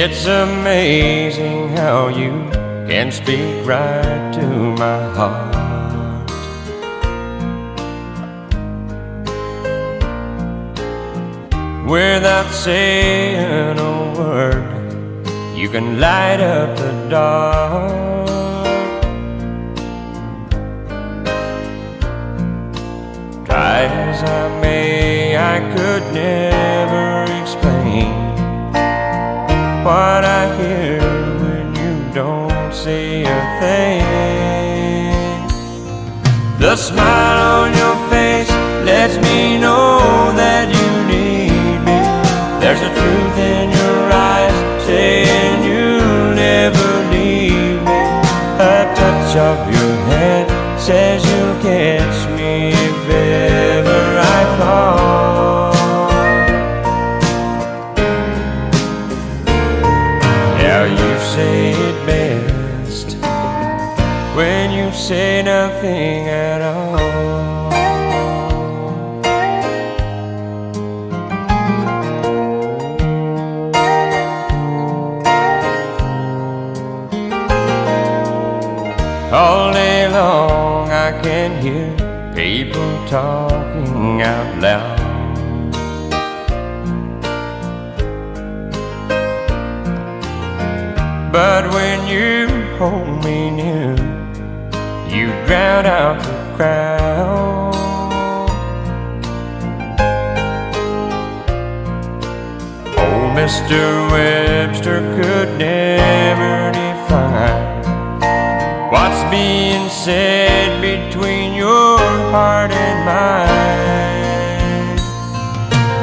It's amazing how you can speak right to my heart. Without saying a word, you can light up the dark. Try as I may, I could never explain what I hear when you don't say a thing. The smile on your face lets me know that you need me. There's a truth in your eyes saying you'll never leave me. A touch of your hand says you'll catch me if ever I fall. Yeah, you say it best when you say nothing at all. All day long I can hear people talking out loud. But when you hold me near, you drown out the crowd. Old Mr. Webster could never define what's being said between your heart and mine.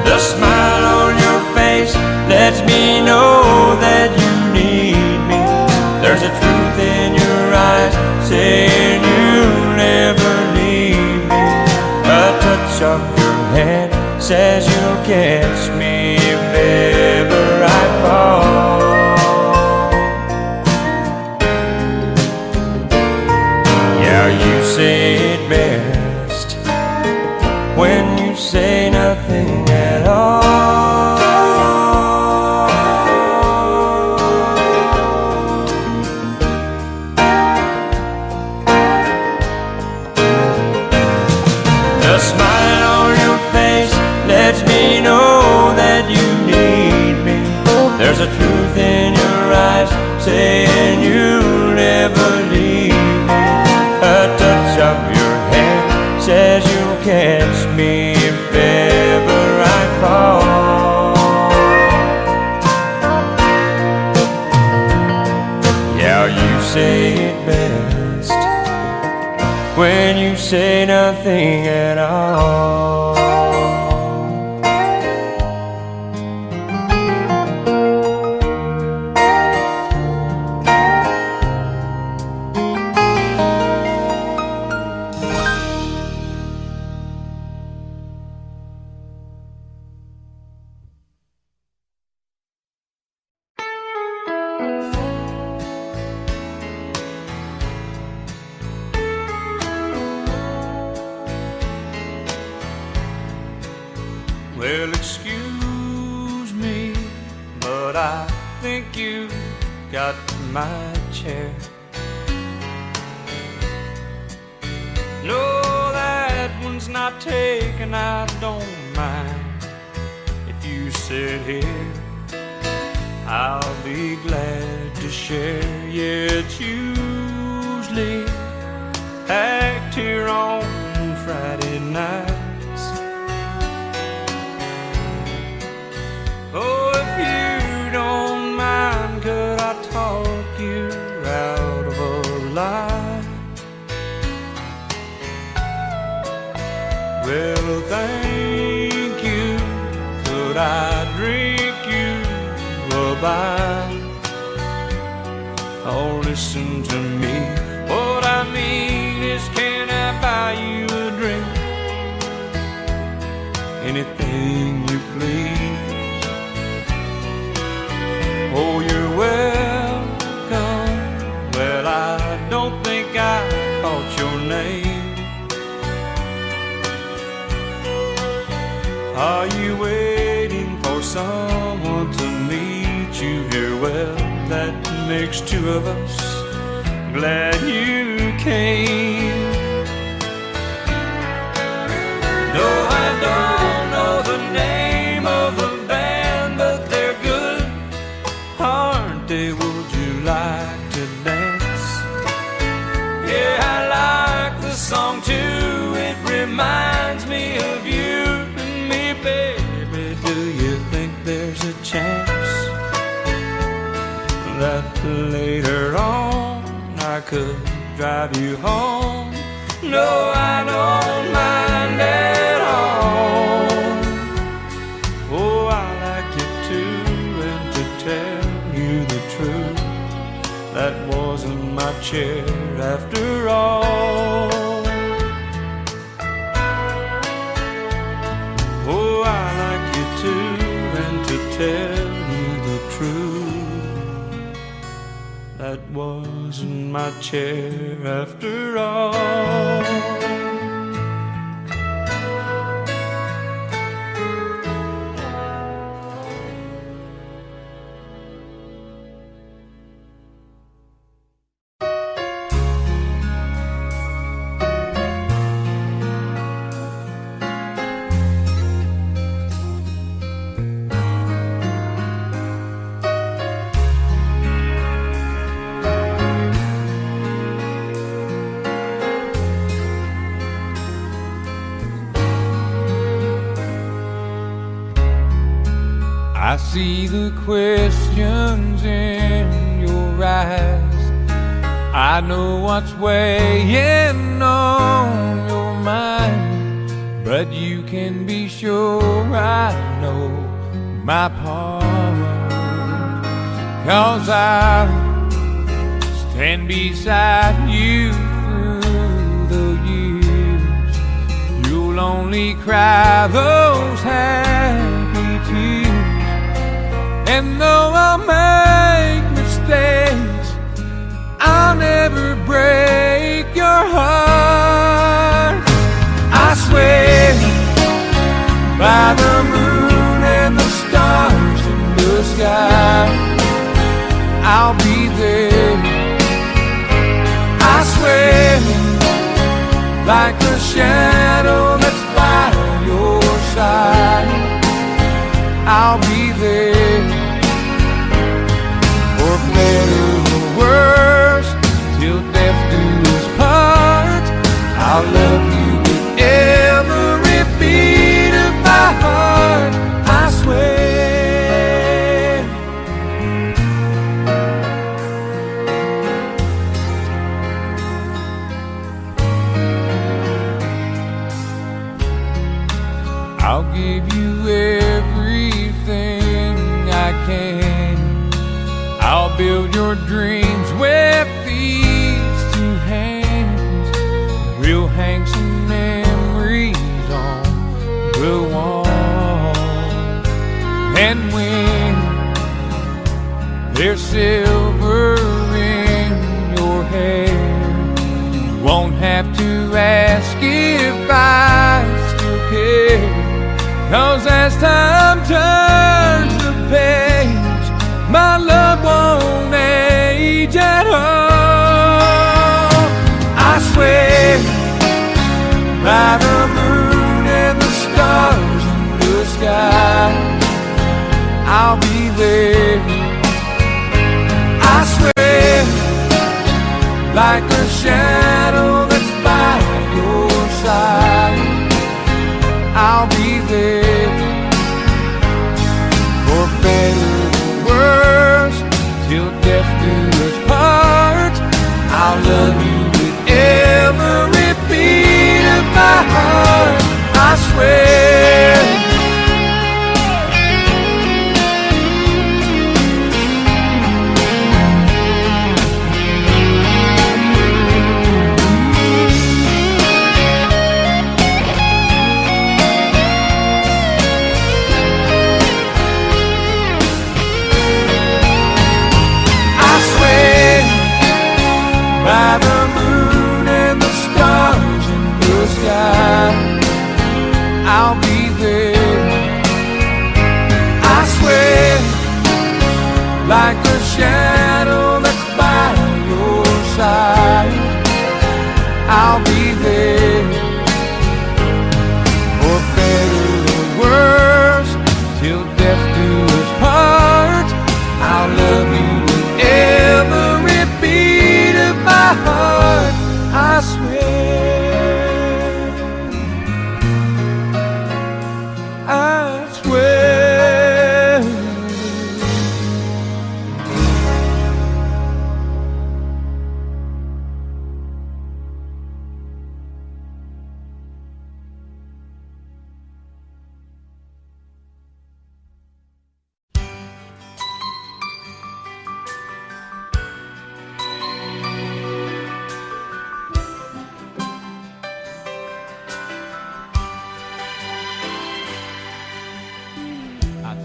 The smile on your face lets me know that you need me. There's a truth in your eyes saying you'll never leave me. A touch of your hand says you'll catch me if ever I fall. You say it best when you say nothing at all. The smile on your face lets me know that you need me. There's a truth in your eyes saying you'll never leave me. A touch of your hand says you'll catch me if ever I fall. Yeah, you say it best when you say nothing at all. Well, excuse me, but I think you got my chair. No, that one's not taken, I don't mind. If you sit here, I'll be glad to share. Yeah, it's usually packed here on Friday nights. Oh, if you don't mind, could I talk you out of a lie? Well, thank you. Could I drink you a bite? Oh, listen to me. What I mean is, can I buy you a drink? Anything you please. Oh, you're welcome. Well, I don't think I caught your name. Are you waiting for someone to meet you here? well, that makes two of us. Glad you came. No, I don't know the name of the band, but they're good, aren't they? Would you like to dance? Yeah, I like the song too. It reminds me of you and me, baby. Do you think there's a chance that later on I could drive you home? No, I don't mind at all. Oh, I like you too, and to tell you the truth, that wasn't my chair after all. Oh, I like you too, and to tell you the truth, that wasn't my chair after all. I see the questions in your eyes. I know what's weighing on your mind, but you can be sure I know my part. 'Cause I'll stand beside you through the years. You'll only cry those happy tears. And though I'll make mistakes, I'll never break your heart. I swear by the moon and the stars in the sky, I'll be there. I swear like a shadow that's by your side, I'll be there. For better or worse, till death do us part, I'll love you with every beat of my heart. I swear. I'll give you everything I can. I'll build your dreams with these two hands. We'll hang some memories on the wall. And when there's silver in your hair, you won't have to ask if I still care. 'Cause as time turns the page, my love won't age at all. I swear by the moon and the stars in the sky, I'll be there. I swear like a shadow that's by your side, I'll be there. For better or worse, till death do us part, I'll love you with every beat of my heart. I swear.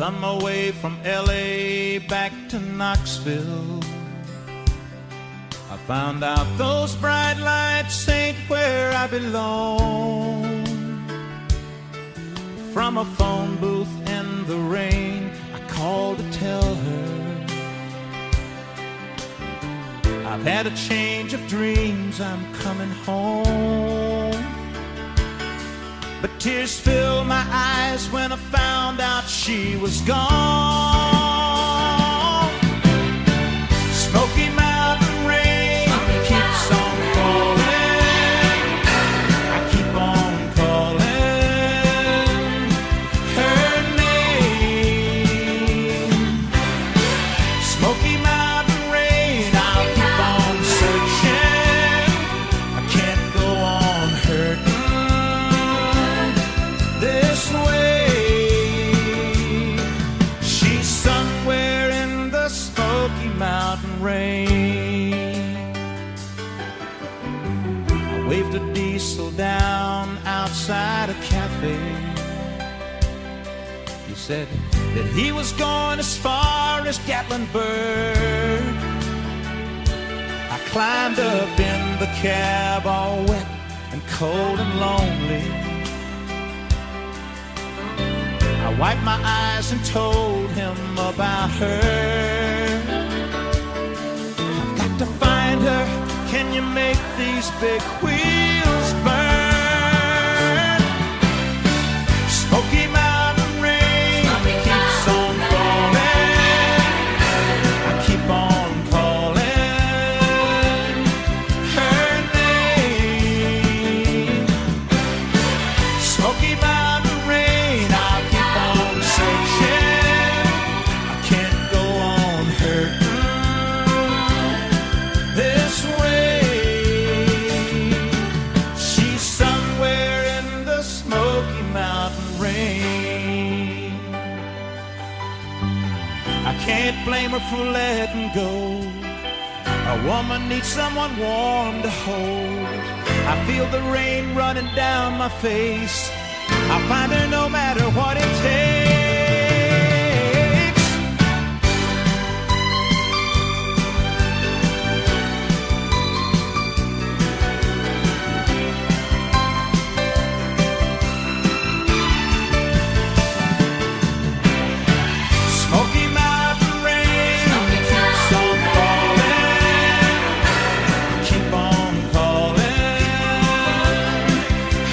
on my way from LA back to Knoxville, I found out those bright lights ain't where I belong. From a phone booth in the rain, I called to tell her I've had a change of dreams, I'm coming home. But tears filled my eyes when I found out she was gone. Smoky Mountain rain keeps on falling. I keep on calling her name. Smoky Mountain rain, I'll keep on searching. I can't go on hurting this way. She's somewhere in the Smoky Mountain rain. I waved a diesel down outside a cafe. He said that he was going as far as Gatlinburg. I climbed up in the cab all wet and cold and lonely. I wiped my eyes and told him about her. I've got to find her. Can you make these big wheels burn? Smoky Mountain rain keeps on falling. I keep on calling her name. Smoky Mountain rain, I'll keep on searching. I can't go on hurting this way. She's somewhere in the Smoky Mountain rain. I can't blame her for letting go. A woman needs someone warm to hold. I feel the rain running down my face. I'll find her no matter what it takes. Smoky Mountain rain keeps on falling. Keep on calling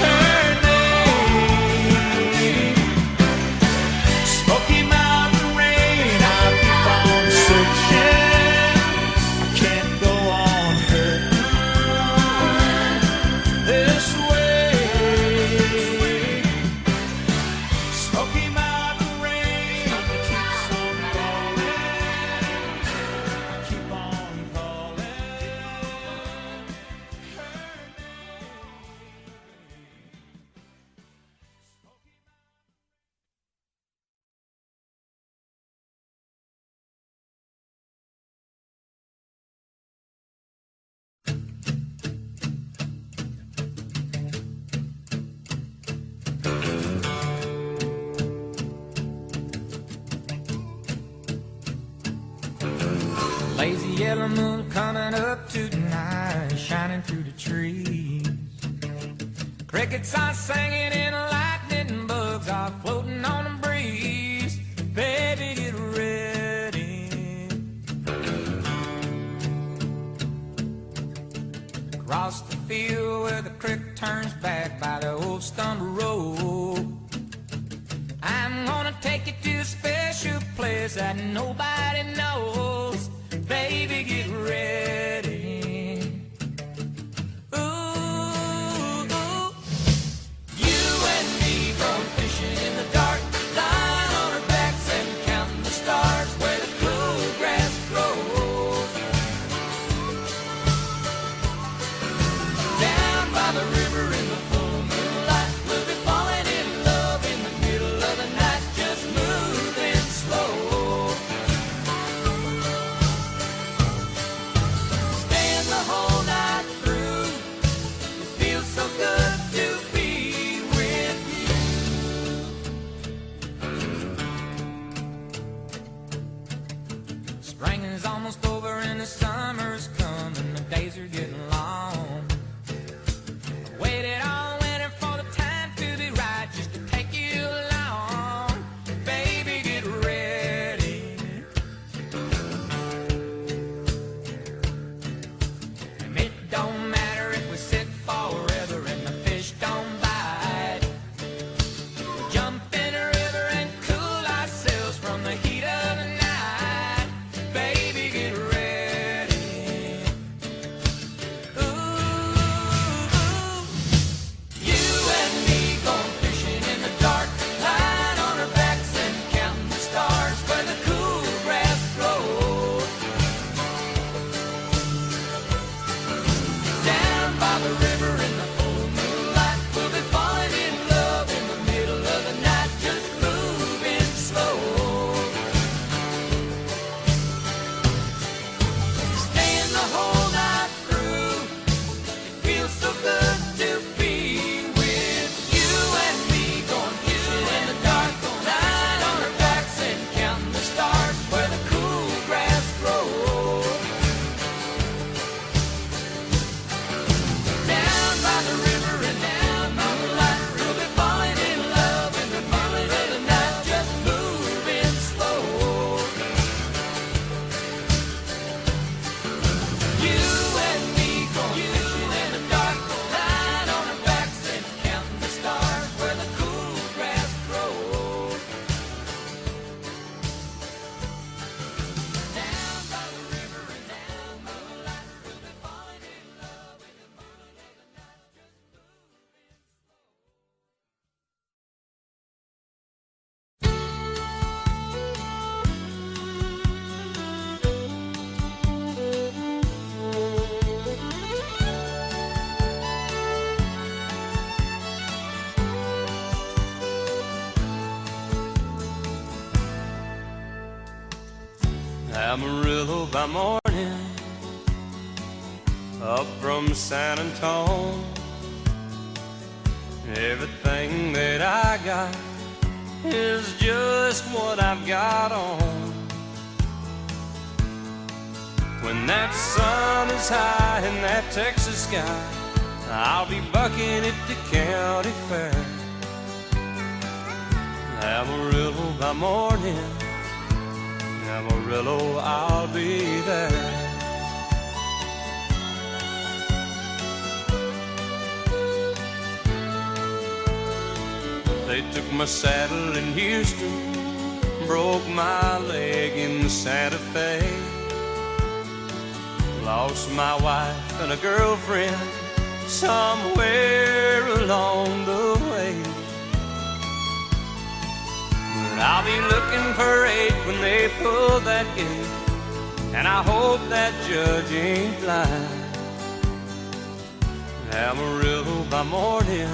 her name. Smoky Mountain rain, I'll keep on searching. I can't go on hurting this way. Smoky Mountain rain keeps on falling. I keep on calling her Lazy yellow moon coming up tonight, shining through the trees. Crickets are singing and lightning bugs are floating on the breeze. Baby, get ready. Across the field where the creek turns back by the old stumble road, I'm gonna take you to a special place that nobody knows. Baby, get ready. Ooh, you and me going fishing in the dark, lying on our backs and counting the stars where the cool grass grows. Down by the river in the full moonlight, we'll be falling in love in the middle of the night, just moving slow. by morning up from San Antone. Everything that I got is just what I've got on. When that sun is high in that Texas sky, I'll be bucking at the county fair. Amarillo by morning, Amarillo, I'll be there. They took my saddle in Houston, broke my leg in Santa Fe. Lost my wife and a girlfriend somewhere along the way. But I'll be looking for 8 when they pull that gate, and I hope that judge ain't blind. Amarillo by morning,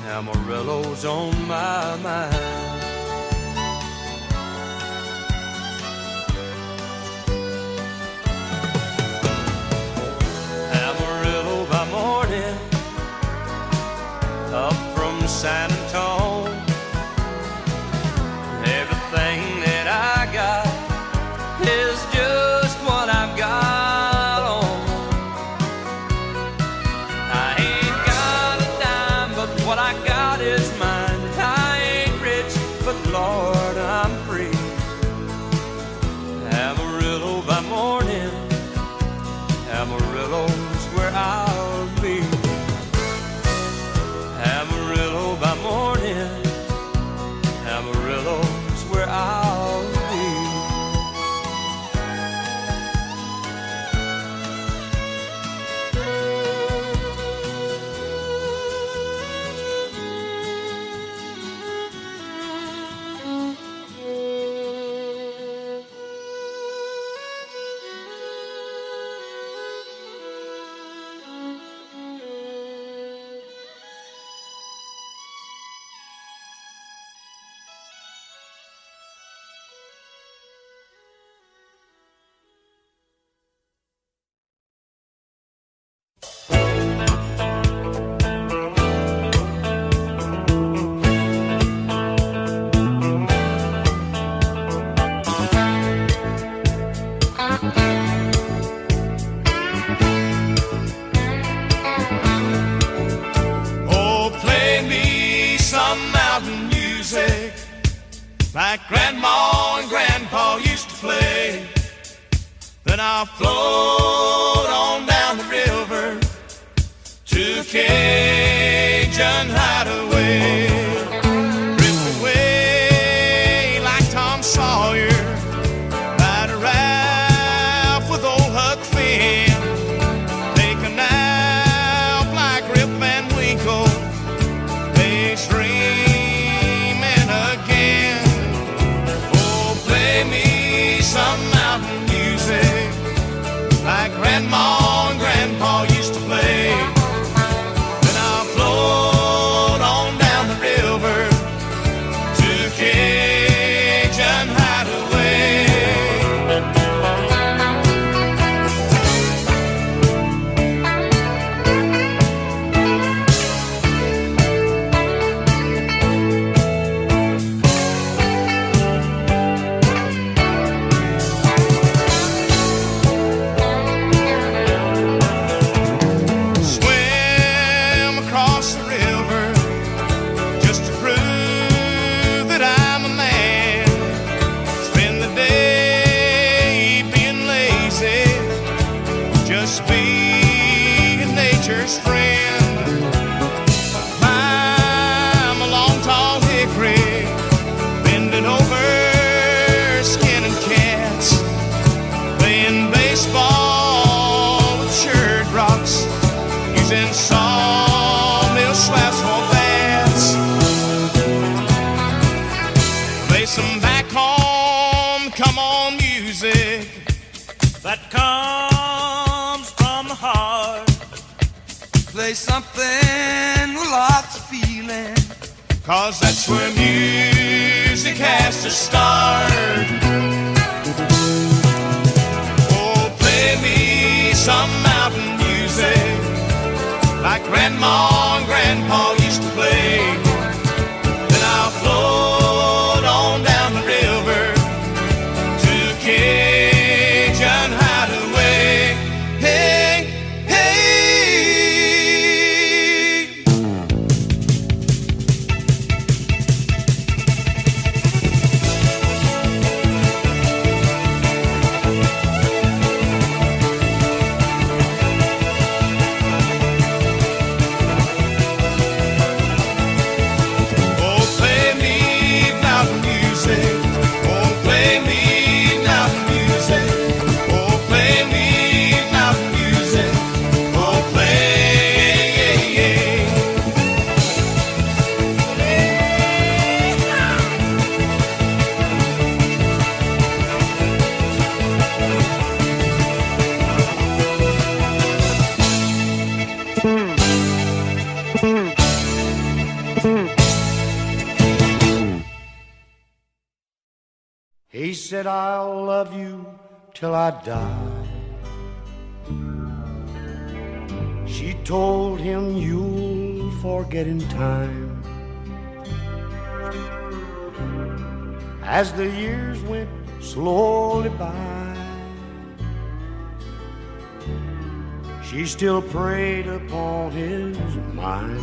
Amarillo's on my mind. Amarillo by morning, up from San Antone. Everything that I got is just what I've got on. I ain't got a dime, but what I got is mine. I ain't rich, but Lord, I'm free. Amarillo by morning, Amarillo's where I'll be. Amarillo by morning, Amarillo's where I'll be. Like Grandma and Grandpa used to play. Then I'll float on down the river to Cajun Hideaway. Drift away like Tom Sawyer, ride a raft with old Huck Finn. Take a nap like Rip Van Winkle, daydreaming again. Play me some mountain music like Grandma and Grandpa used to play. Then I'll float on down the river to Cajun Hideaway. Sawmill slaps for bats. Play some back home, come on music that comes from the heart. Play something with lots of feeling, 'cause that's where music has to start. some mountain music like Grandma and Grandpa used to play. Then I'll float on down the river to Cajun Hideaway. Hey, hey. He said, I'll love you till I die. She told him, you'll forget in time. As the years went slowly by, she still preyed upon his mind.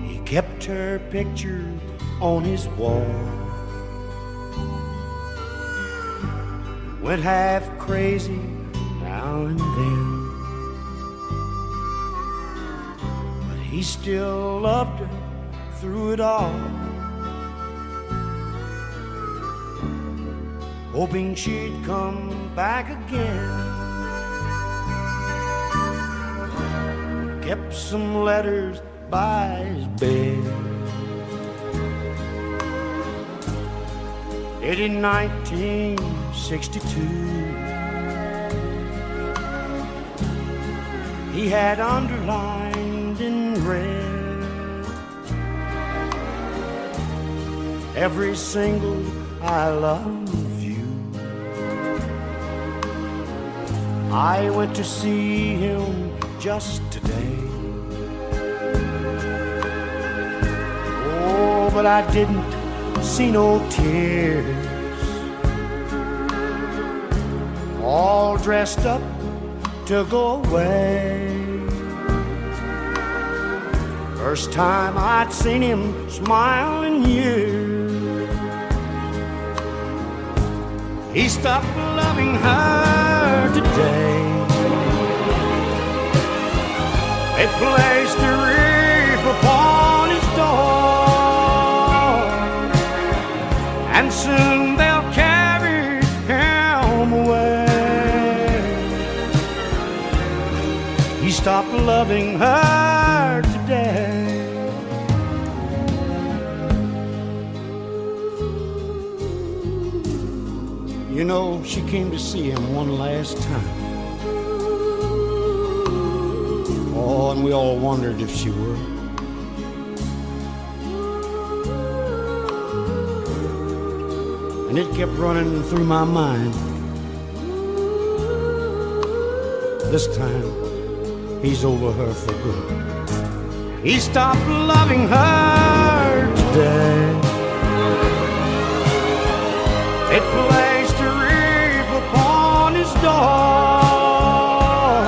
He kept her picture on his wall, went half crazy now and then, but he still loved her through it all, hoping she'd come back again. Kept some letters by his bed. In 1962, he had underlined in red every single I love you. I went to see him just today. Oh, but I didn't see no tears. All dressed up to go away. First time I'd seen him smile in years. He stopped loving her today. They placed a wreath upon his door, and soon they'll carry him away. He stopped loving her today. You know, she came to see him one last time. Oh, and we all wondered if she would. And it kept running through my mind. This time, he's over her for good. He stopped loving her today. It placed a wreath upon his door,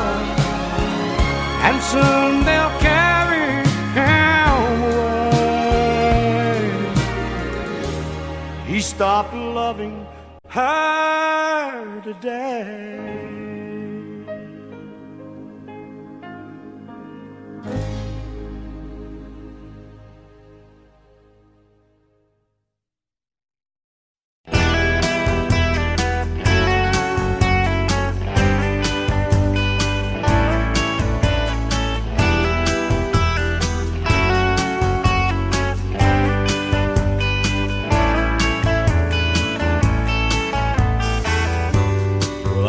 and soon they'll carry him away. He stopped loving her today.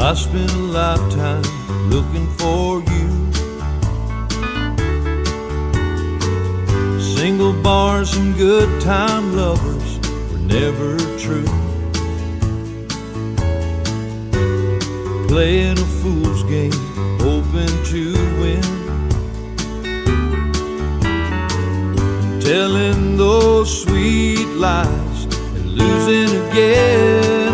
I spent a lifetime looking for you. Single bars and good time lovers were never true. playing a fool's game, hoping to win, telling those sweet lies and losing again.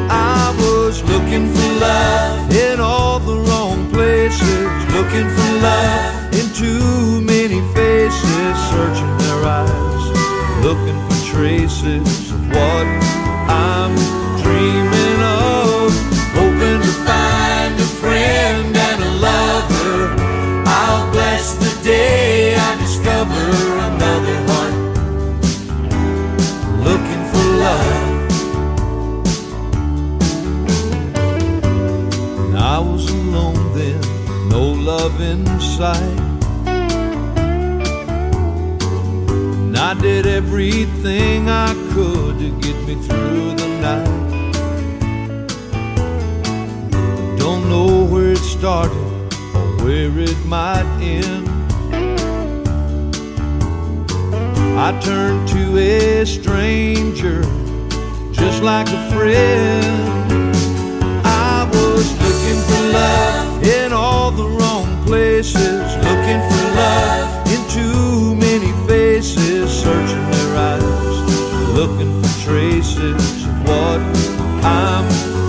I was looking for love in all the wrong places, looking for love in too many faces, searching their eyes, looking for traces of what I'm dreaming of, hoping to find a friend and a lover. I'll bless the day I discover another heart looking for love. I was alone then, no love in sight, and I did everything I could to get me through the night. Don't know where it started or where it might end. I turned to a stranger just like a friend. I was looking for love in all the wrong places, looking for love in too many faces, searching their eyes, looking for traces of what I'm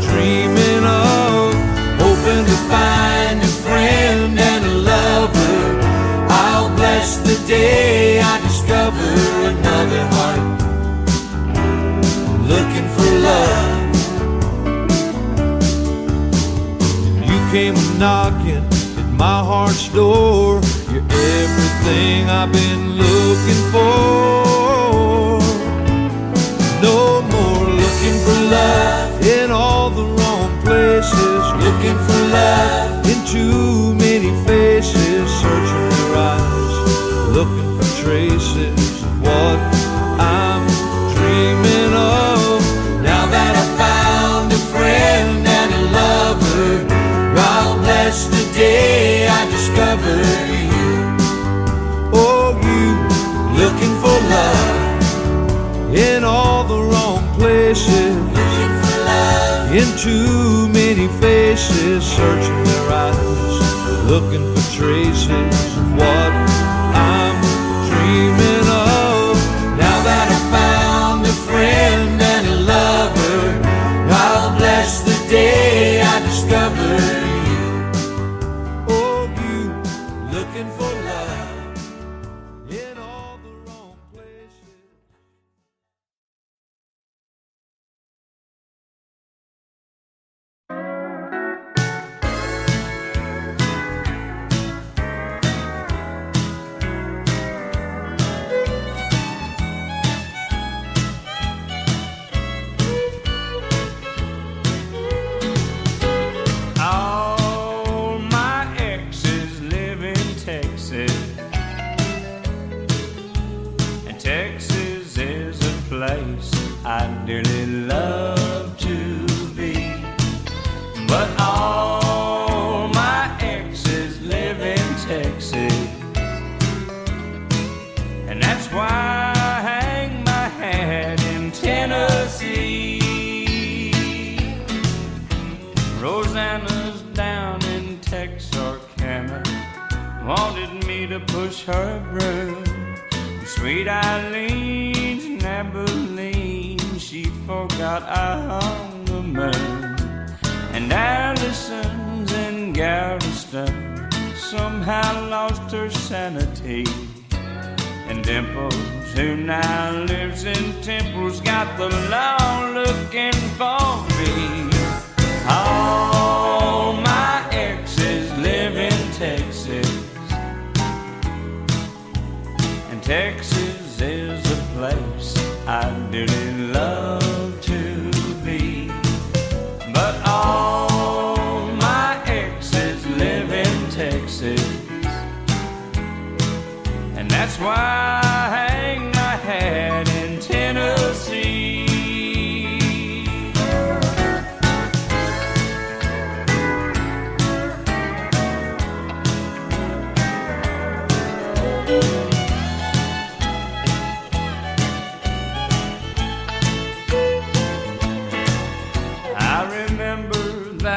dreaming of, hoping to find a friend and a lover. I'll bless the day I discover another heart looking for love. Came knocking at my heart's door. You're everything I've been looking for. No more looking for love in all the wrong places, looking for love in too many faces, searching their eyes, looking for traces of what I'm dreaming of. Now that I found a friend and a lover, God bless the day I discover you. Oh, you looking for love in all the wrong places, looking for love in too many faces, searching their eyes, looking for traces of what I'm dreaming of. Now that I found a friend and a lover, God bless the day I discover you. Oh, you looking for love in all the wrong places. I'd dearly love to be, but all my exes live in Texas, and that's why I hang my hat in Tennessee. Rosanna's down in Texarkana, wanted me to push her broom. Sweet Eileen's in Abilene, she forgot I hung the moon. And Allison's in Galveston somehow lost her sanity. And Dimples, who now lives in Temple's, got the law looking for me. All my exes live in Texas, and Texas is a place I'd dearly love to be. But all my exes live in Texas, and that's why I hang my hat in Tennessee.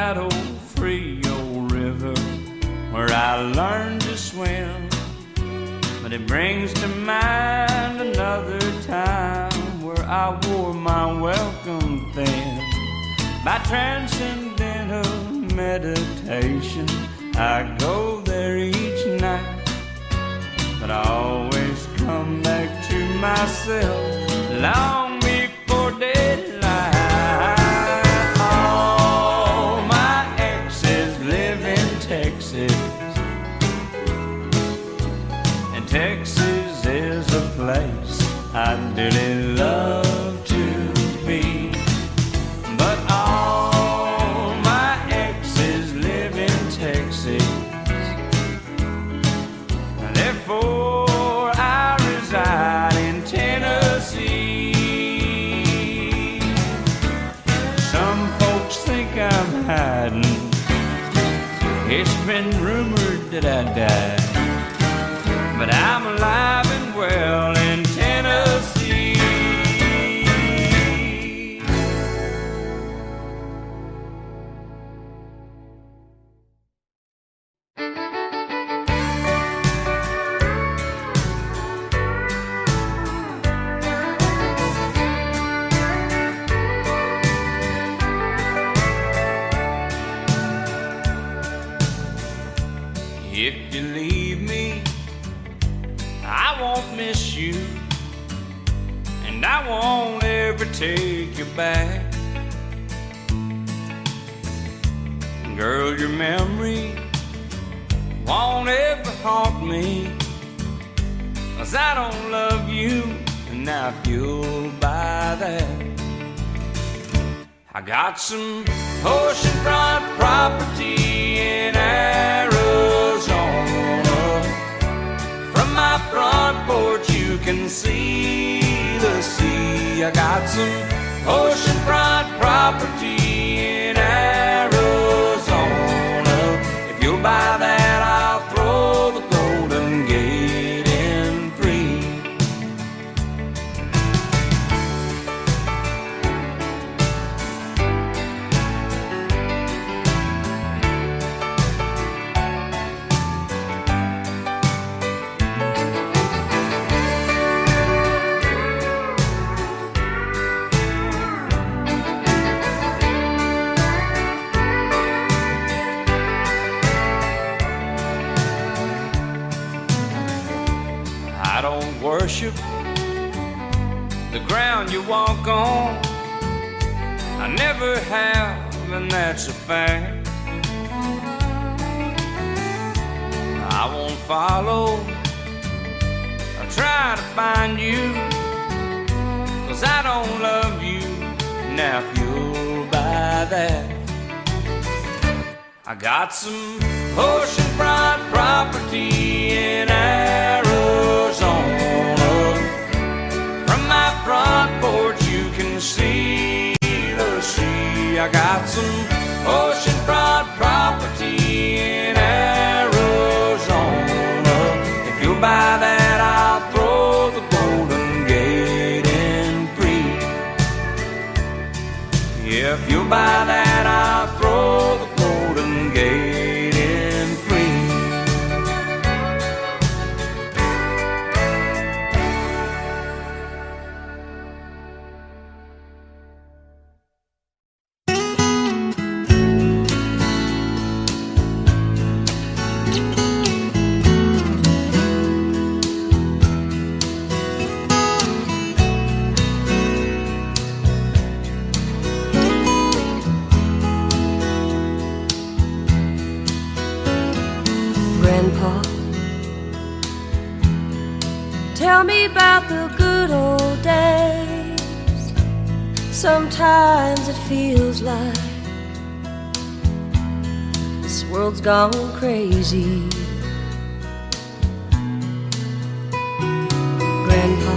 that old Frio River where I learned to swim, but it brings to mind another time where I wore my welcome thin. By transcendental meditation, I go there each night, but I always come back to myself long before daylight. All my exes live in Texas, and Texas is a place I dearly love to be. But all my exes live in Texas, therefore I reside in Tennessee. Some folks think I'm hiding, it's been rumored that I died, but I'm alive and well in Tennessee. If you leave me, I won't miss you, and I won't ever take you back. Girl, your memory won't ever haunt me, 'cause I don't love you, and now if you'll buy that, I got some oceanfront property in Arizona. From my front porch you can see the sea. I got some oceanfront property in Arizona. If you'll buy that, I'll throw the Golden Gate in free. I don't worship the ground you walk on, I never have, and that's a fact. I won't follow or try to find you, 'cause I don't love you, now if you'll buy that, I got some oceanfront property in Arizona. From my front porch you can see the sea. I got some oceanfront property in Arizona. If you'll buy that, I'll throw the Golden Gate in free. If you'll buy that, I'll throw the Golden Gate in free. Grandpa, tell me about the good old days. Sometimes it feels like this world's gone crazy. Grandpa,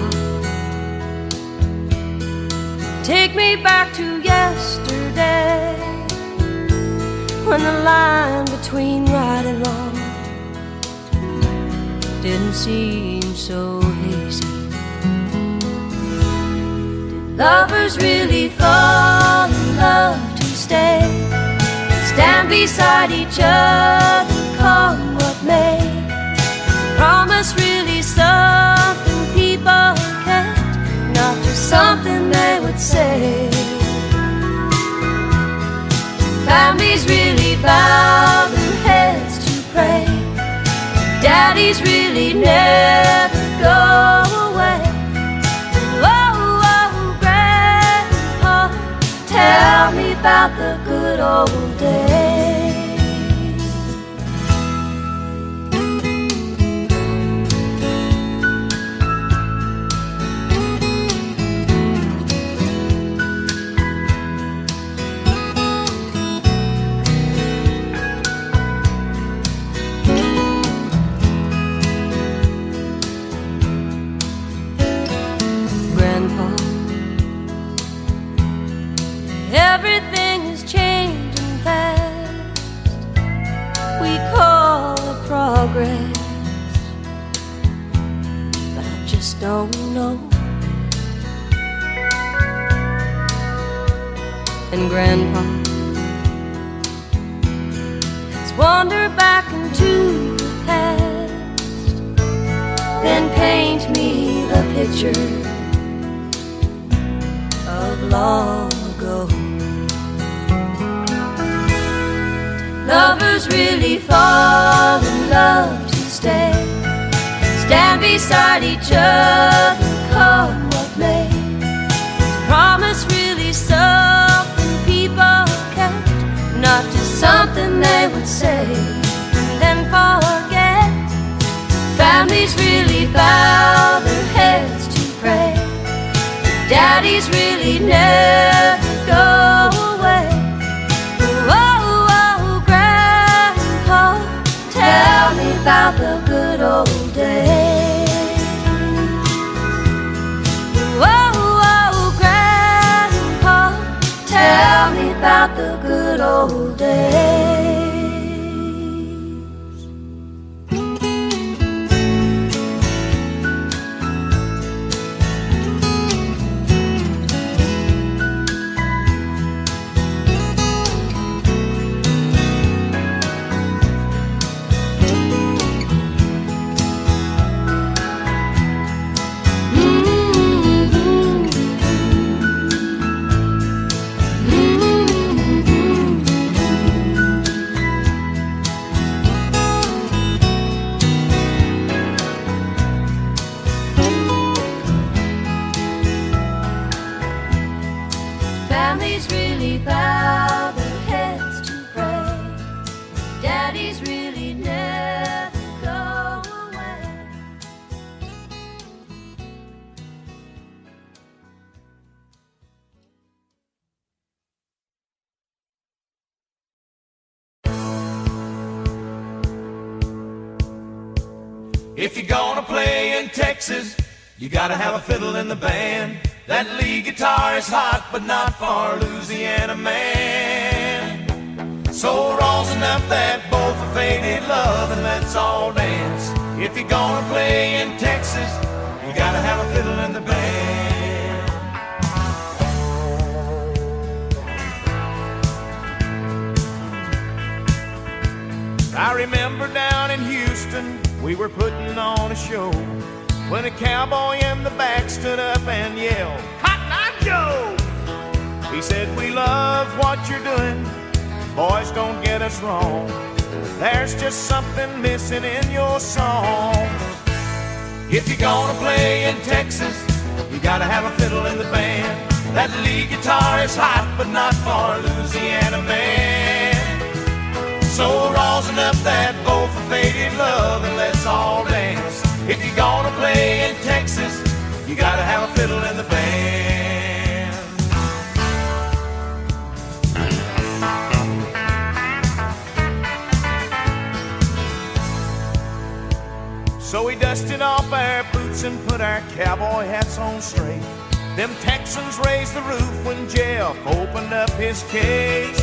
take me back to yesterday, when the line between right and wrong didn't seem so hazy. Did lovers really fall in love to stay? It's stand beside each other, come what may. Promise really something people can't, not just something they would say. Families really bow their heads to pray. Daddies really never go away. Oh, oh, Grandpa, tell me about the good old days. Everything is changing fast. We call it progress, but I just don't know. And Grandpa, let's wander back into the past, then paint me the picture of long ago. Lovers really fall in love to stay, stand beside each other, come what may. Promise really something people can't, not just something they would say and then forget. Families really bow their heads to pray. Daddies really never go away. Tell me about the good old days. Oh, oh, Grandpa, tell me about the good old days. Families really bow their heads to pray. Daddies really never go away. If you're gonna play in Texas, you gotta have a fiddle in the band. That lead guitar is hot, but not for Louisiana man. So rosin up that bowl for faded love and let's all dance. If you're gonna play in Texas, you gotta have a fiddle in the band. I remember down in Houston, we were putting on a show, when a cowboy in the back stood up and yelled, "Cotton Eye Joe!" He said, "We love what you're doing, boys, don't get us wrong. There's just something missing in your song. If you're gonna play in Texas, you gotta have a fiddle in the band. That lead guitar is hot, but not for Louisiana man. So rosin up that bowl for faded love and let's all dance. If you're gonna play in Texas, you gotta have a fiddle in the band." So we dusted off our boots and put our cowboy hats on straight. Them Texans raised the roof when Jeff opened up his case.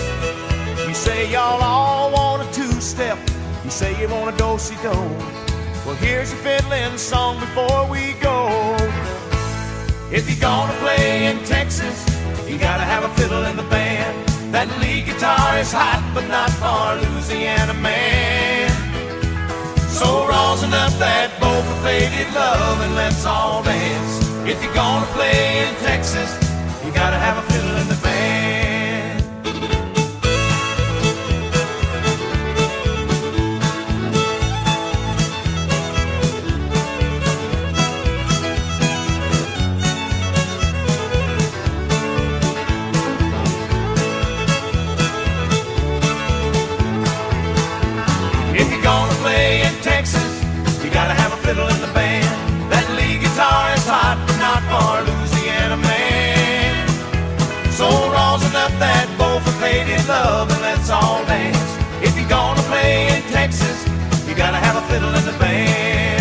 You say y'all all want a two-step, you say you want a do-si-do. Well, here's your fiddling song before we go. If you're gonna play in Texas, you gotta have a fiddle in the band. That lead guitar is hot, but not for Louisiana man. So rosin up that bowl for faded love and let's all dance. If you're gonna play in Texas, you gotta have a fiddle in the band. If you're gonna play in Texas, you gotta have a fiddle in the band. That lead guitar is hot, but not for Louisiana man. So rosin up that bowl for faded love and let's all dance. If you're gonna play in Texas, you gotta have a fiddle in the band.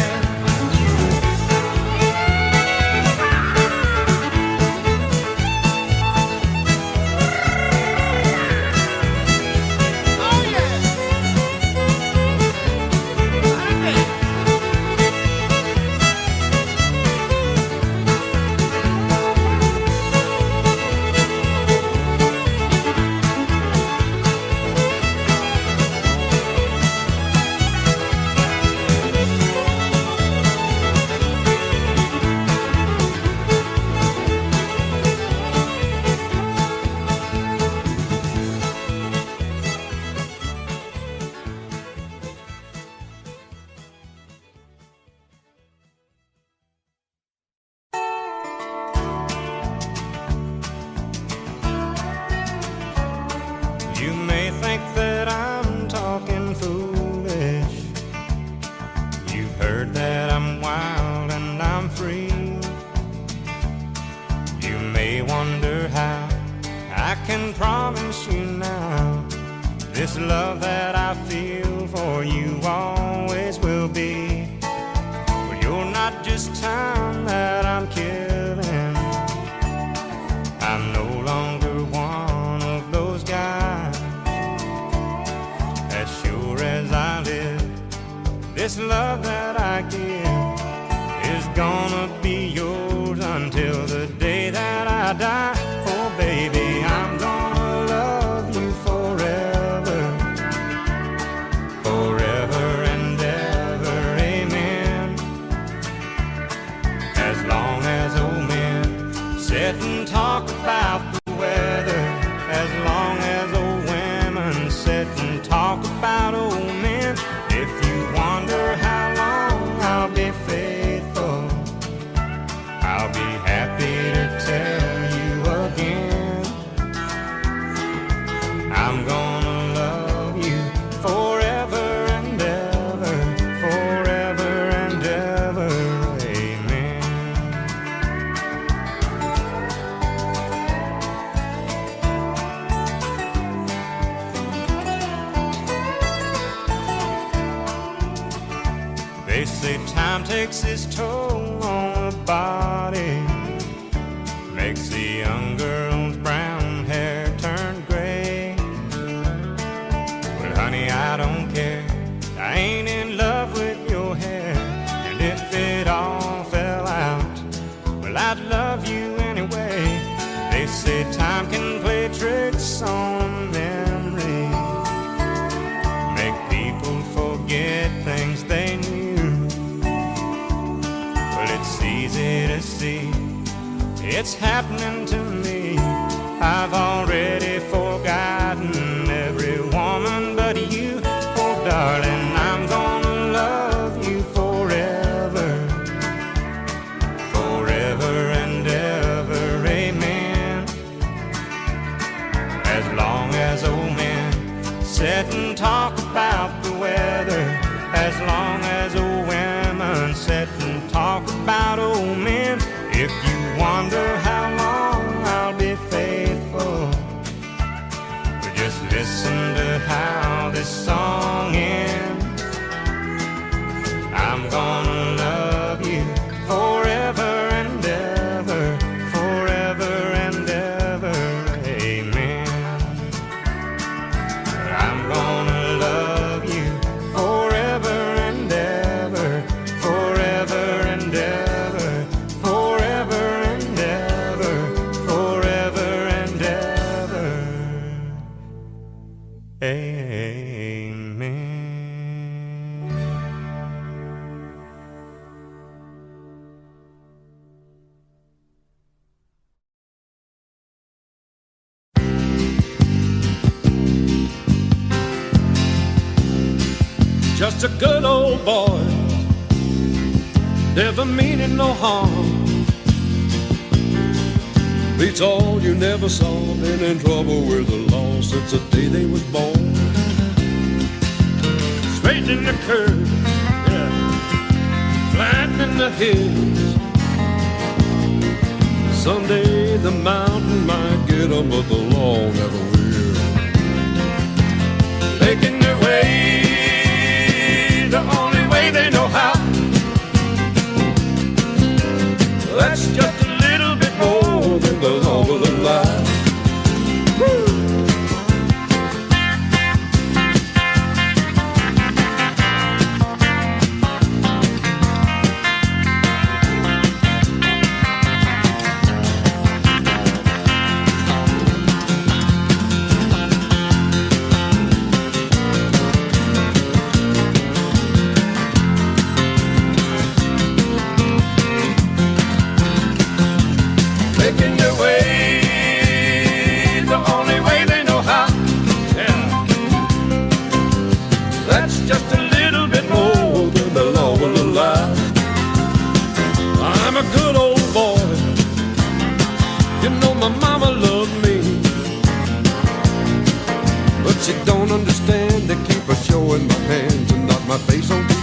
You may think that I'm talking foolish. You've heard that I'm wild and I'm free. You may wonder how I can promise you now this love that I feel for you always will be. But you're not just time that I'm killing. I'm no longer one of those guys. As sure as I live, this love that I give is gonna be yours until the day that I die. Oh baby, I'm gonna love you forever, forever and ever, amen. As long as old men sit and talk about the weather, as long as old women sit and talk about old men. If you wonder how long I'll be faithful, I'll be happy to tell you again. I'm gonna love you forever and ever, forever and ever, amen. They say time takes its toll on the body, makes the young girl's brown hair turn gray. But honey, I don't care, I ain't in love with your hair. And if it all fell out, well, I'd love you anyway. They say time can play tricks on memory, make people forget things they knew. Well, it's easy to see, it's happening to me. I've already forgotten every woman but you. Oh darling, I'm gonna love you forever, forever and ever, amen. As long as old men sit and talk about the weather, as long as old women sit and talk about old men. If you wonder how long I'll be faithful, just listen to how this song ends. I'm gonna love you forever and ever, forever and ever, amen. I'm gonna love you forever and ever, forever and ever, forever and ever, forever and ever. just a good old boy, never meaning no harm. Beats all you never saw, been in trouble with the law since the day they was born. Straight in the curve, yeah, flat in the hills. Someday the mountain might get them, but the law never will. Making their way the only way they know how. That's just a little bit more than the law will allow. Making their way the only way they know how. Yeah. That's just a little bit more than the law will allow. I'm a good old boy. You know my mama loved me, but she don't understand. They keep her showing my hands and not my face on TV.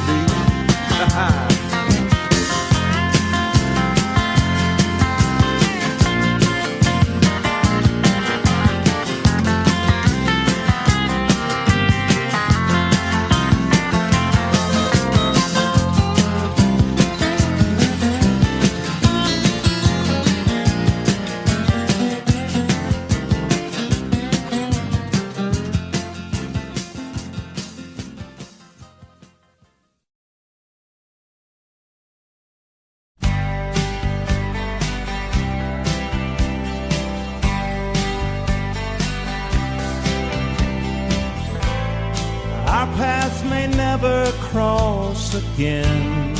Our paths may never cross again.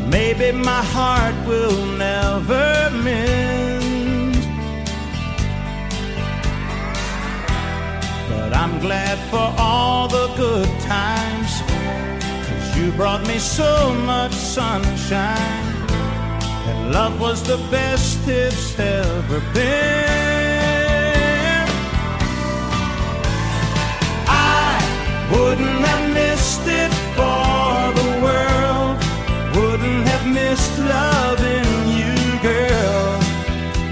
Maybe my heart will never mend, but I'm glad for all the good times, 'cause you brought me so much sunshine, and love was the best it's ever been. Wouldn't have missed it for the world. Wouldn't have missed loving you, girl.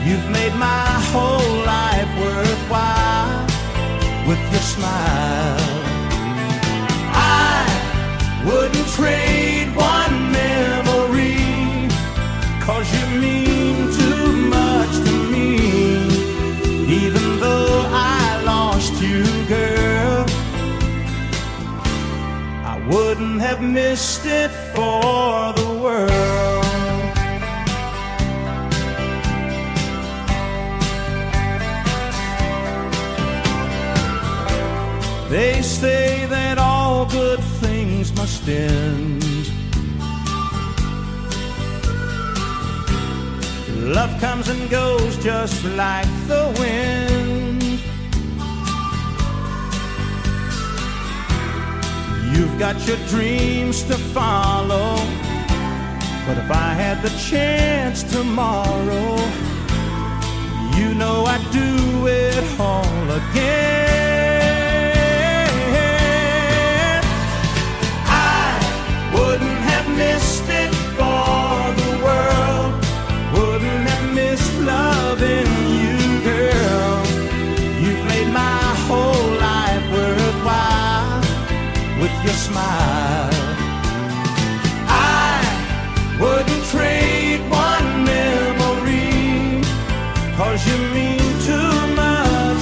You've made my whole life worthwhile with your smile. I wouldn't trade one memory, 'cause you mean too much to me. Even though I lost you, girl, wouldn't have missed it for the world. They say that all good things must end. Love comes and goes just like the wind. You've got your dreams to follow, but if I had the chance tomorrow, you know I'd do it all again. I wouldn't have missed it for the world. Wouldn't have missed loving you, girl. You've made my whole life worthwhile with your smile. I wouldn't trade one memory, 'cause you mean too much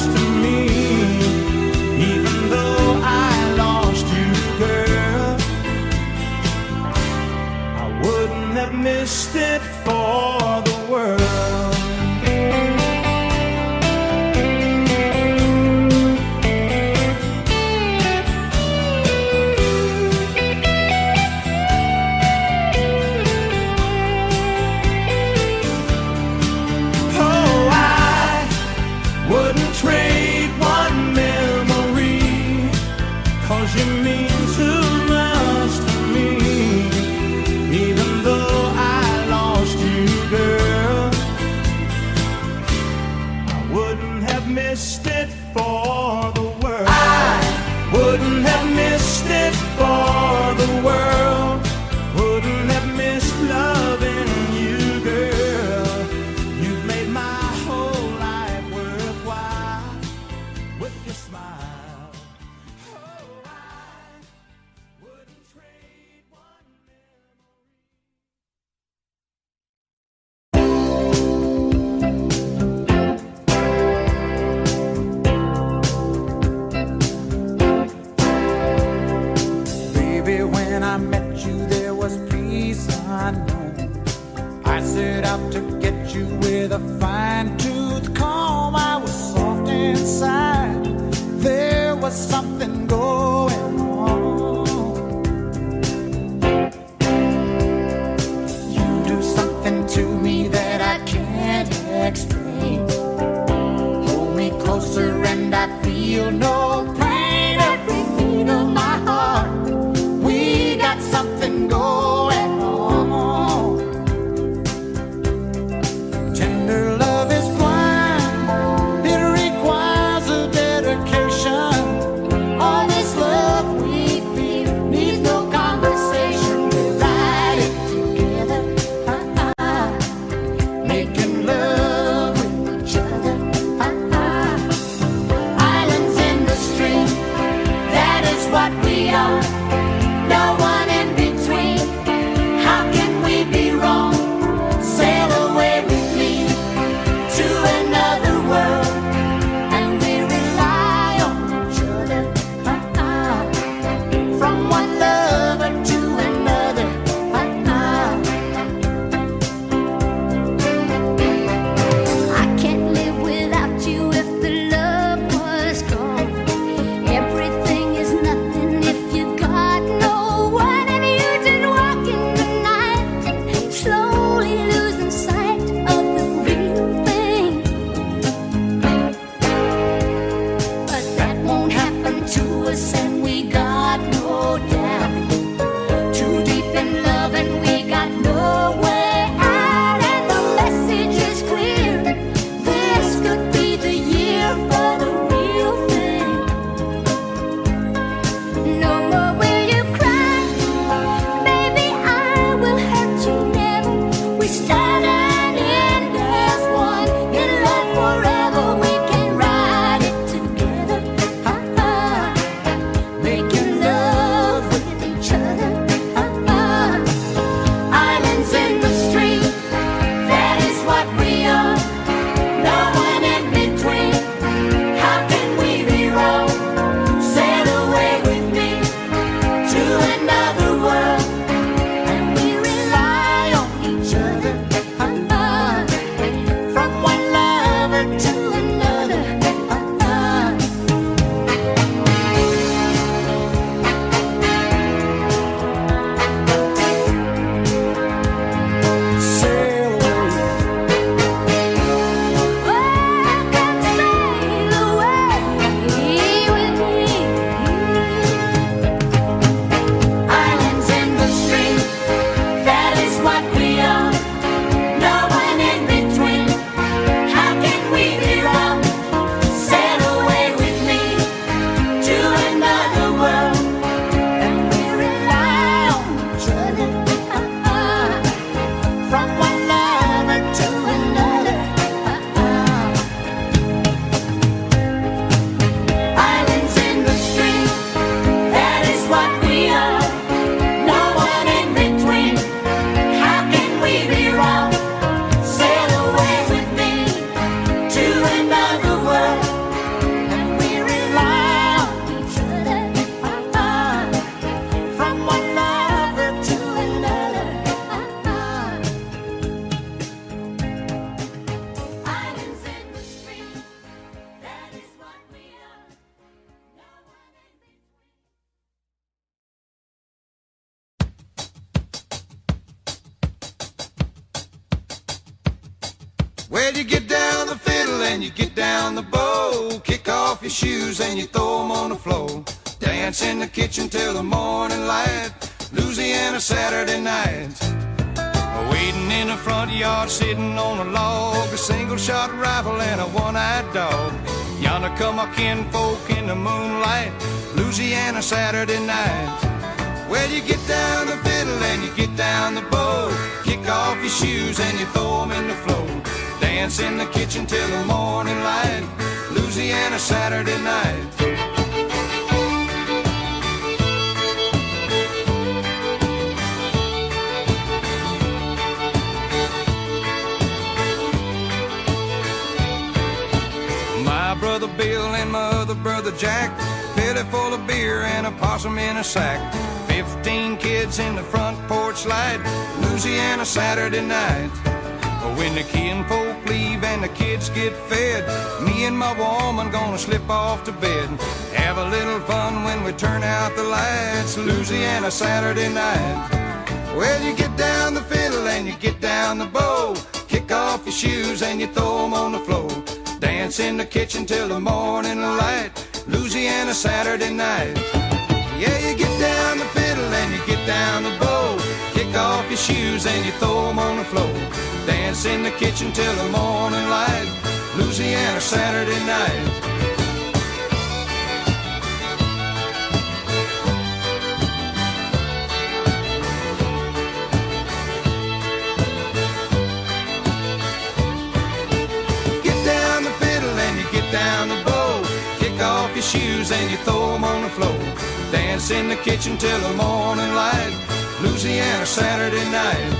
it for the world. I wouldn't have missed it for the world. Wouldn't have missed loving you, girl. You've made my whole life worthwhile with your smile. Oh, I wouldn't trade one memory. Baby, when I met you, there was peace unknown. I set out to get you with a fine-tooth comb. I was soft inside. There was something going on. You do something to me that I can't explain. Hold me closer and I feel no pain. Every beat of my heart, we got something going on. Tender love is blind. It requires a dedication. All this love we feel needs no conversation. We ride it together, making love with each other. Islands in the stream, that is what we are. No one in between. How can we be wrong? Sail away with me to another world, and we rely on each other. From one lover to another. I can't live without you if the love was gone. Everything is nothing if you got no one, and you just walk in the night, slowly losing sight of the real thing. But that won't happen to us, and we got no doubt. Too deep in love, and we got no way out, and the message is clear. This could be the year for the real thing. No more will you cry, baby, I will hurt you never. We start and end as one. In love forever, we can ride it together. Making love with each other. Islands in the stream, that is what we are. No one in between. How can we be wrong? Sail away with me to another world, and we rely on each other. From one lover to another. Sail away. Oh, come sail away with me. Islands in the stream, that is what we are. No one in between. How can we be wrong? Sail away with me to another world, and we rely on each other. From one lover to another. Islands in the stream, that is what we are. No one in between. How can we be wrong? Sail away with me to another world, and we rely on each other. From one lover to another. Islands in the stream, that is what we are. No one in between. Well, you get down the fiddle and you get down the bow. Kick off your shoes and you throw 'em on the floor. Dance in the kitchen till the morning light. Louisiana Saturday night. Waiting in the front yard, sitting on a log, a single shot rifle and a one-eyed dog. Yonder come our kinfolk in the moonlight, Louisiana Saturday night. Well, you get down the fiddle and you get down the bow, kick off your shoes and you throw 'em in the flow. Dance in the kitchen till the morning light, Louisiana Saturday night. My brother Bill and my other brother Jack, belly full of beer and a possum in a sack. 15 kids in the front porch light, Louisiana Saturday night. When the kinfolk leave and the kids get fed, me and my woman gonna slip off to bed. Have a little fun when we turn out the lights, Louisiana Saturday night. Well, you get down the fiddle and you get down the bow, kick off your shoes and you throw 'em on the floor. Dance in the kitchen till the morning light, Louisiana Saturday night. Yeah, you get down the fiddle and you get down the bow, kick off your shoes and you throw 'em on the floor. Dance in the kitchen till the morning light, Louisiana Saturday night. Get down the fiddle and you get down the bow, kick off your shoes and you throw 'em on the floor. Dance in the kitchen till the morning light, Louisiana Saturday night.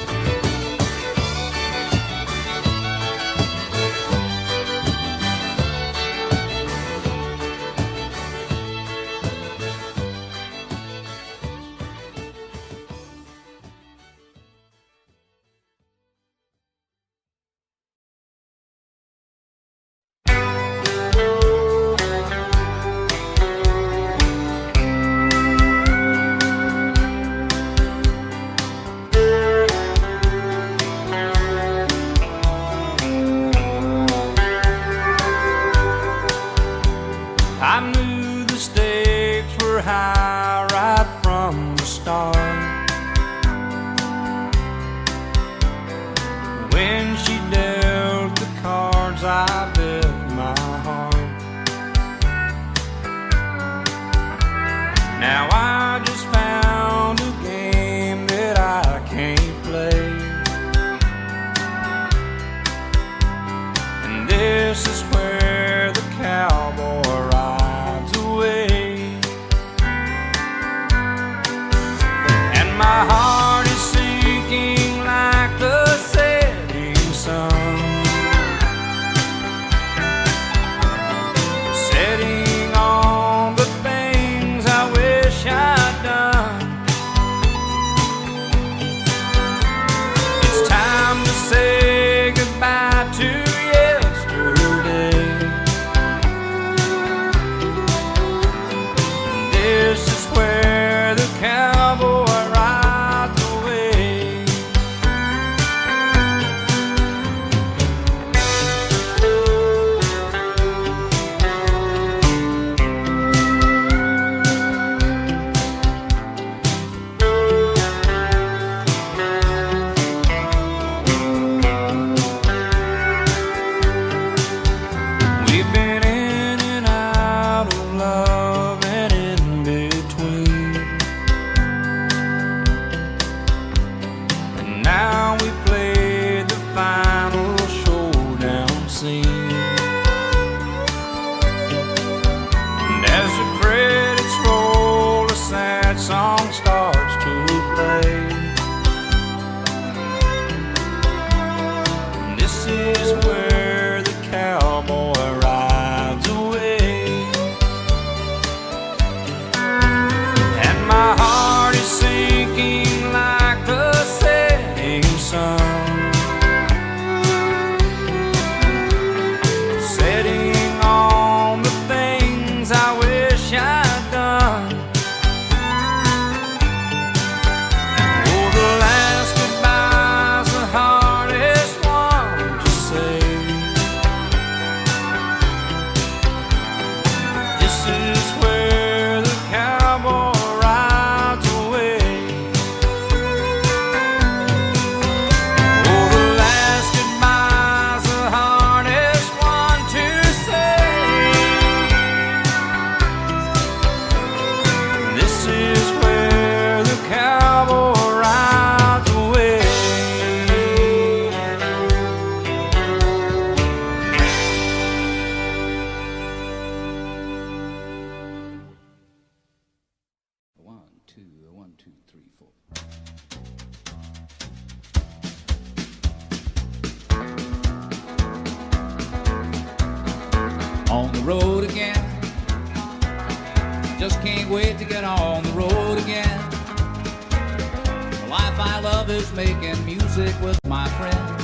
I knew the stakes were high right from the start. When she dealt the cards, I bet my heart. Now I just found a game that I can't play, and this is where the cowboy rides away. And my heart is sinking like the setting sun, setting on the things I wish I 2, 3, 4. On the road again. Just can't wait to get on the road again. The life I love is making music with my friends,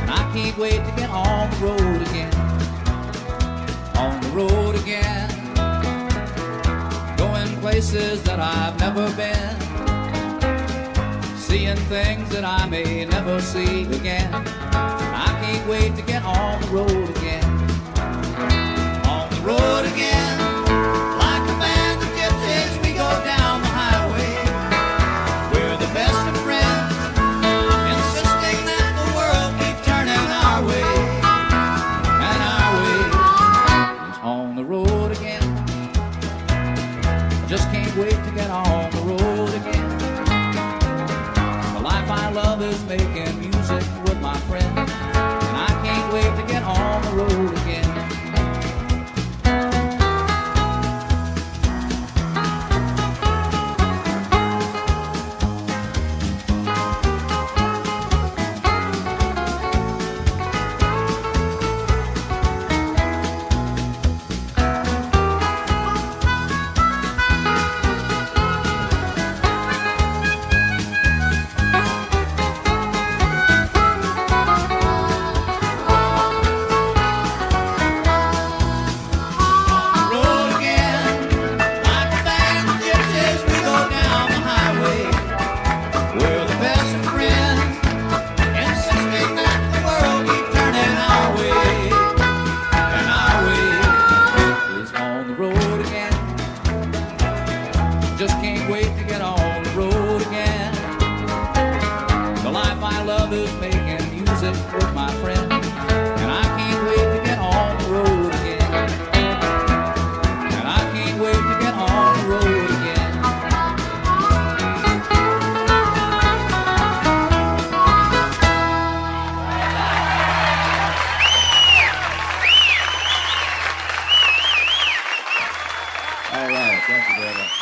and I can't wait to get on the road again. On the road again. Going places that I've never been, seeing things that I may never see again. I can't wait to get on the road again. On the road again. Like a band of gypsies, we go down the highway. We're the best of friends, insisting that the world keep turning our way. And our way is on the road again. Just can't wait to get on the road again. The life I love is making music with my friends, and I can't wait to get on the road again. Just can't wait to get on the road again. The life I love is making music with my friends, and I can't wait to get on the road again. And I can't wait to get on the road again. All right, thank you very much.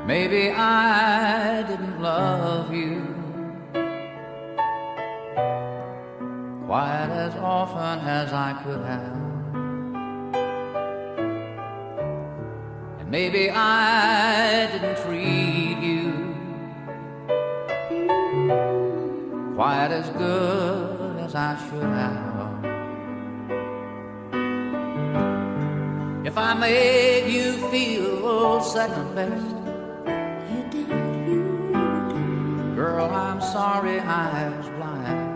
Maybe I didn't love you quite as often as I could have. And maybe I didn't treat you quite as good as I should have. If I made you feel second best, girl, I'm sorry I was blind.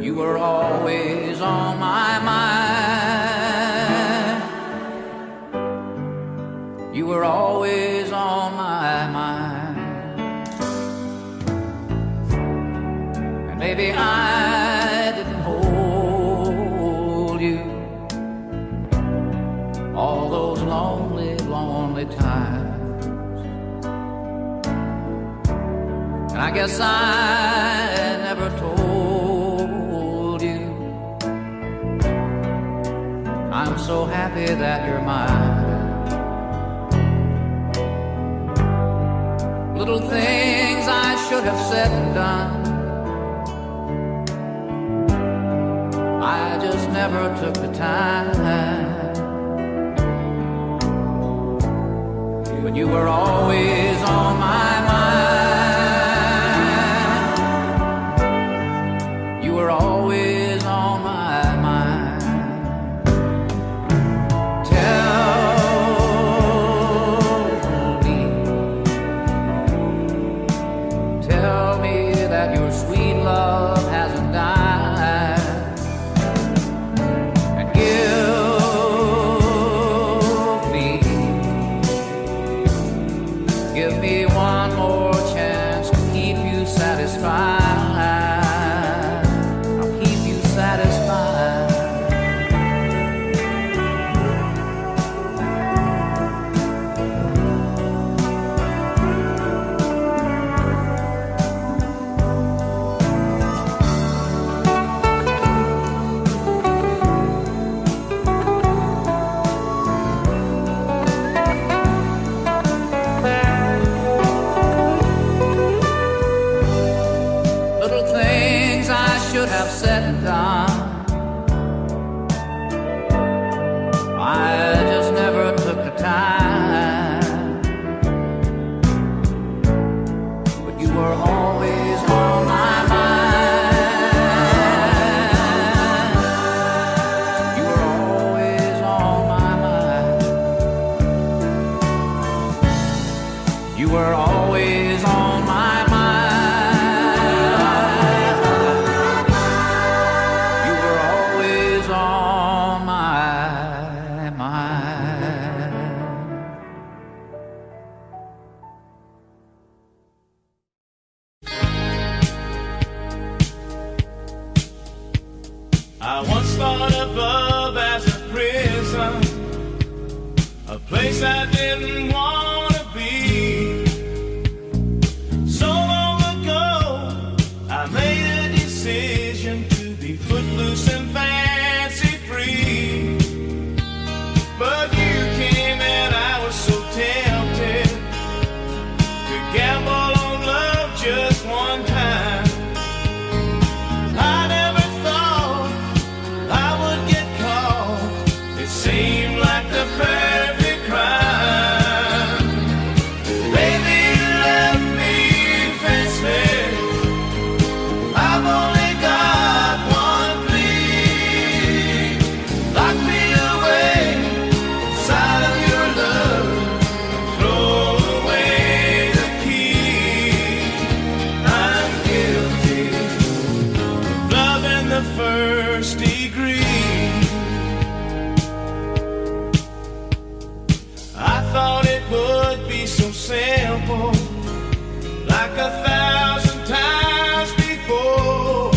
You were always on my mind. You were always on my mind. And maybe I didn't hold you all those lonely, lonely times. And I guess I never told you I'm so happy that you're mine. Little things I should have said and done, I just never took the time. When you were always on my mind, you were always on my mind. Tell me that your sweet love hasn't died, and give me son, a place I didn't want to be. So long ago, I made a decision to be footloose and fancy free. But you came and I was so tempted to gamble on love just one time. I never thought I would get caught. It seemed like the perfect crime. Baby, you left me defenseless. I've only got one plea. Lock me away inside of your love. Throw away the key. I'm guilty of love in the first degree. I thought it would be so simple, like 1,000 times before.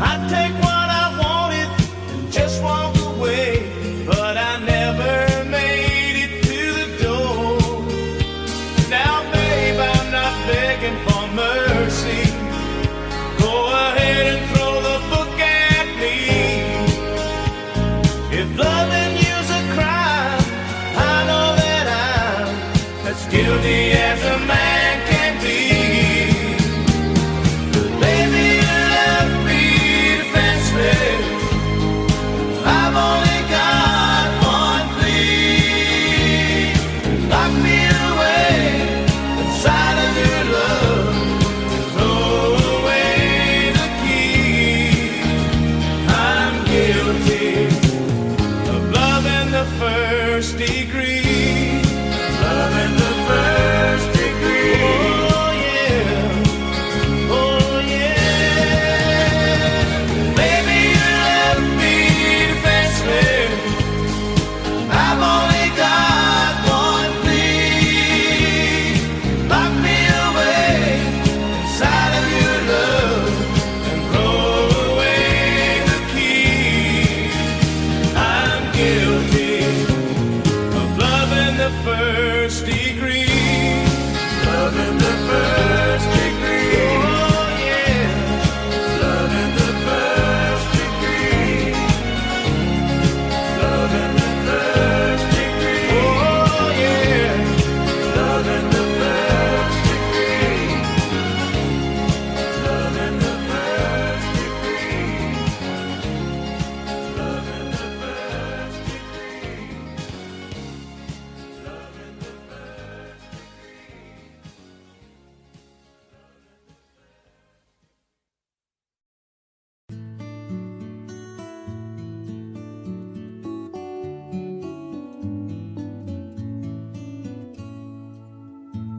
I'd take what I wanted and just walk away, but I never made it to the door. Now, babe, I'm not begging for mercy. Go ahead and throw the book at me. If loving you's a crime, I know that I'm as guilty as a man can be. Baby, you left me defenseless. I've only got one plea. Lock me away inside of your love. Throw away the key. I'm guilty of love in the first degree. Love in the first degree. Oh yeah. Oh yeah. Baby, you left me defenseless. I've only got one plea. Lock me away inside of your love and throw away the key. I'm guilty of love in the first degree. Love in the first degree. Oh yeah. Love in the first degree. Love in the first degree. Oh yeah. Love in the first degree. Love in the first degree. Love in the first degree. Love in the first degree.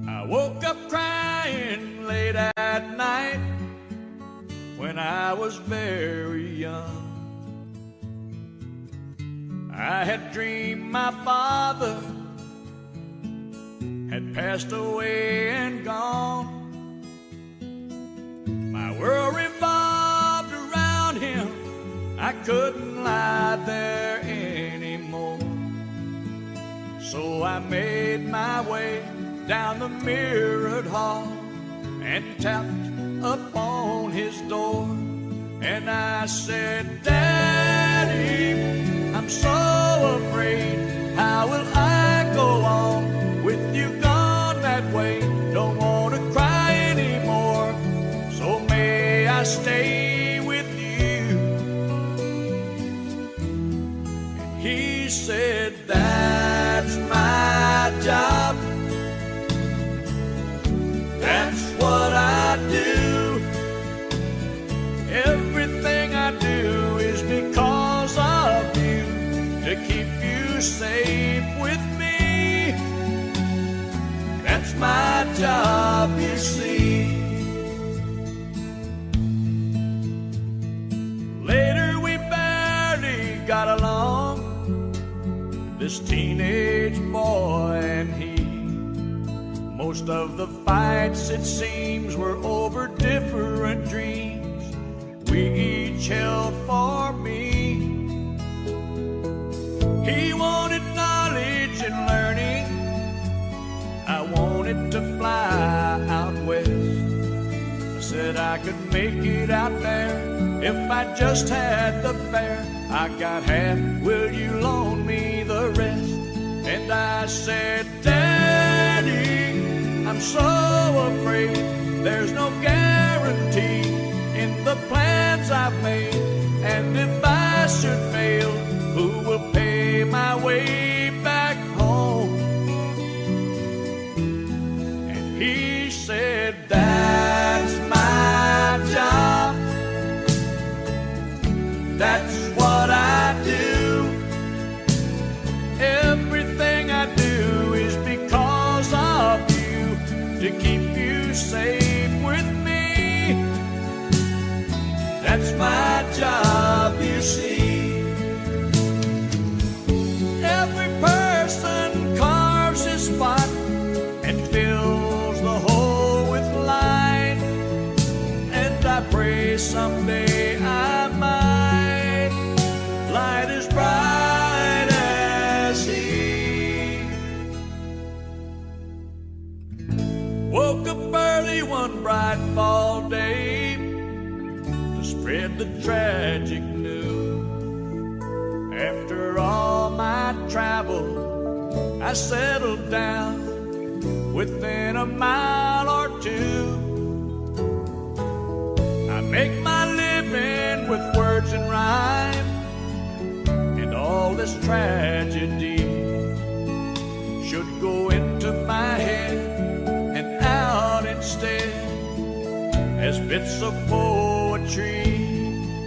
I woke up crying late at night when I was very young. I had dreamed my father had passed away and gone. My world revolved around him. I couldn't lie there anymore. So I made my way down the mirrored hall and tapped upon his door. And I said, Daddy, I'm so afraid. How will I go on with you gone that way? Don't want to cry anymore. So may I stay with you? And he said, that's my job. That's what I do. Everything I do is because of you, to keep you safe with me. That's my job, you see. Later we barely got along, this teenage boy and he. Most of the fights, it seems, were over different dreams we each held for me. wanted to fly out west. I said I could make it out there if I just had the fare. I got half, will you loan me the rest? And I said, Daddy, I'm so afraid there's no guarantee in the plans I've made. And if I should fail, who will pay my way back home? And he said, that's my job. That's what I do. Everything I do is because of you, to keep you safe with me. That's my job, you see. Every person carves his spot and fills the hole with line. And I pray someday I might light as bright as he. Woke up early one bright fall day to spread the tragic news. After all my travel, I settled down within a mile or two. I make my living with words and rhyme, and all this tragedy should go into my head and out instead as bits of poetry.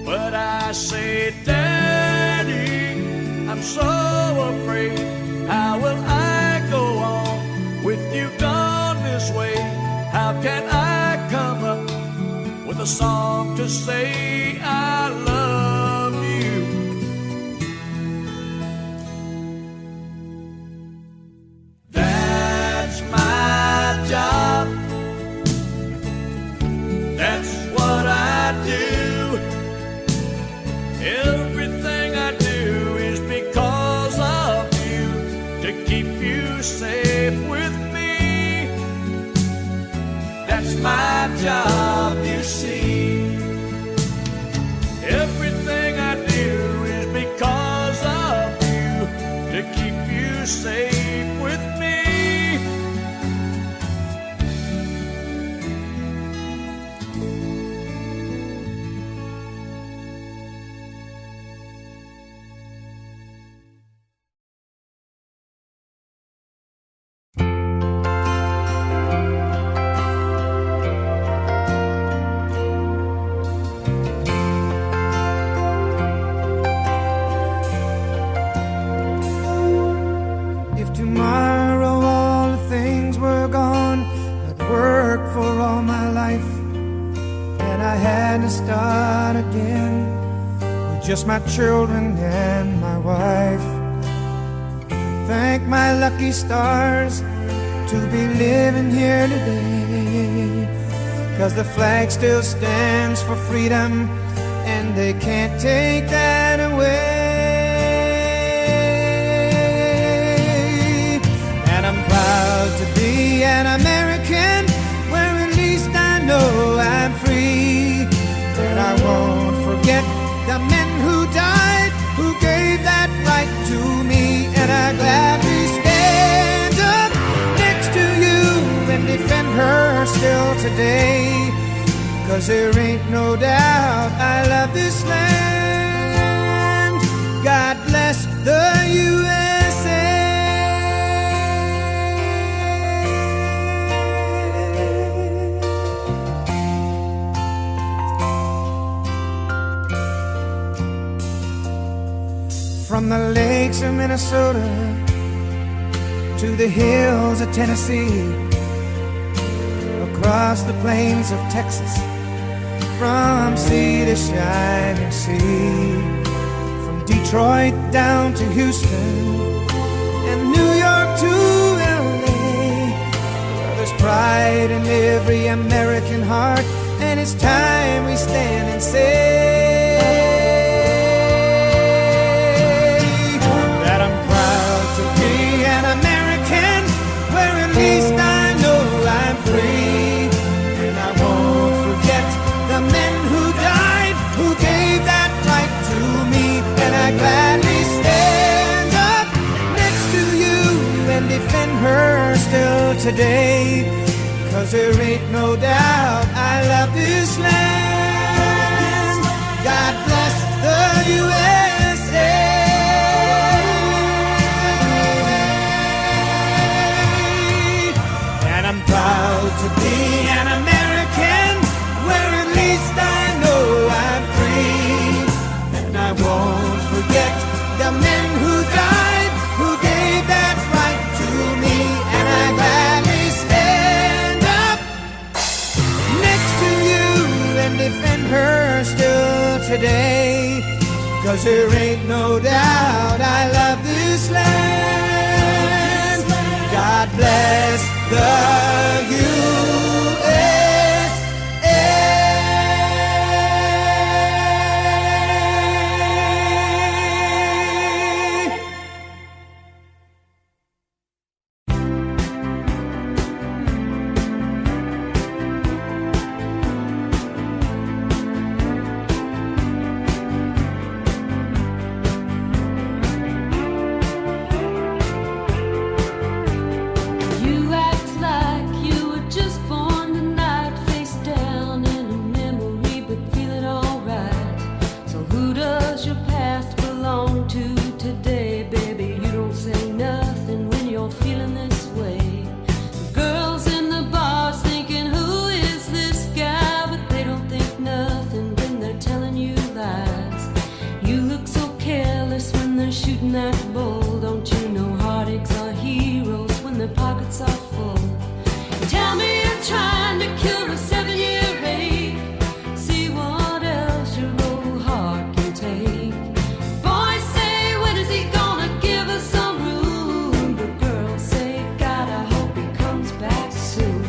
But I say, Daddy, I'm so afraid, how will I go on with you gone this way? How can I come up with a song to say I love you? That's my job. That's what I do. Everything I do is because of you, to keep you safe with me. That's my job, you see. Everything I do is because of you, to keep you safe with me. If tomorrow all the things were gone, I'd work for all my life, and I had to start again with just my children and my wife. Thank my lucky stars to be living here today, 'cause the flag still stands for freedom, and they can't take that away. And I'm proud to be an American, where at least I know I'm free. But I won't forget the men who died, who gave that right to me. And I gladly stand up next to you and defend her still today, 'cause there ain't no doubt I love this land. God bless the USA. From the lakes of Minnesota to the hills of Tennessee, across the plains of Texas, from sea to shining sea, from Detroit down to Houston and New York to LA, well, there's pride in every American heart, and it's time we stand and say that I'm proud to be an American, where at least I know today, 'cause there ain't no doubt I love this land. God bless the USA. And I'm proud to be an American, where at least I know I'm free. And I won't forget the men who died, who gave that right to me. And I gladly stand up next to you and defend her still today, 'cause there ain't no doubt I love this land. God bless the USA. You act like you were just born tonight, face down in a memory, but feeling alright. So who does your past belong to today, baby? You don't say nothing when you're feeling this way. The girls in the bars thinking, who is this guy? But they don't think nothing when they're telling you lies. You look so careless when they're shooting that bull. Don't you know heartaches are heroes when their pockets are full? Tell me you're trying to cure a 7-year ache. See what else your old heart can take. Boys say, when is he gonna give us some room? But girls say, God, I hope he comes back soon.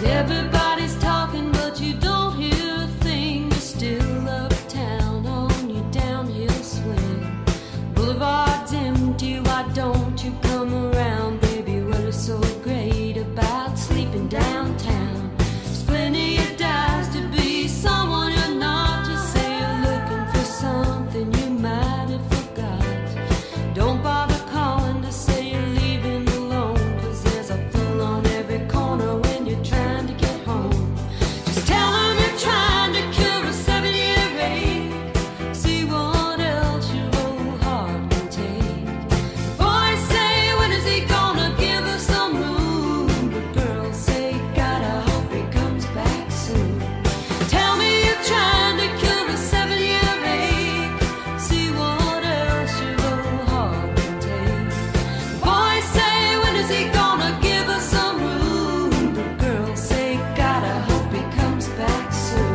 Everybody's talking, but you don't hear a thing. You're still uptown on your downhill swing. Boulevard's empty, why don't you come around, baby? What is so great about sleeping downtown? There's plenty of dives to be someone you're not. Just say you're looking for something you might have forgot. Don't bother calling to say you're leaving alone, 'cause there's a fool on every corner when you're trying to get home. Just tell them you're trying to cure a 7-year ache. See what else your old heart can take. Boys say, when is he gonna give us some room? But girls say, God, I hope he comes back soon. Tell me you're trying to cure a 7-year ache. See what else your old heart can take. Boys say, when is he gonna give us some room? But girls say, God, I hope he comes back soon.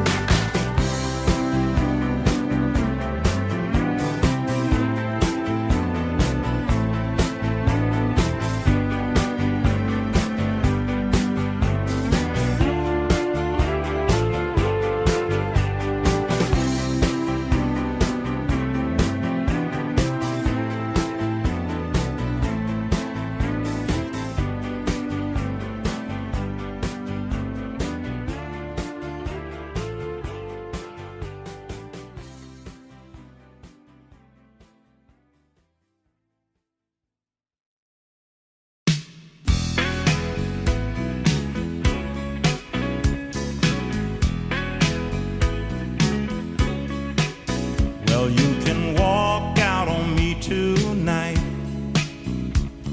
Well, you can walk out on me tonight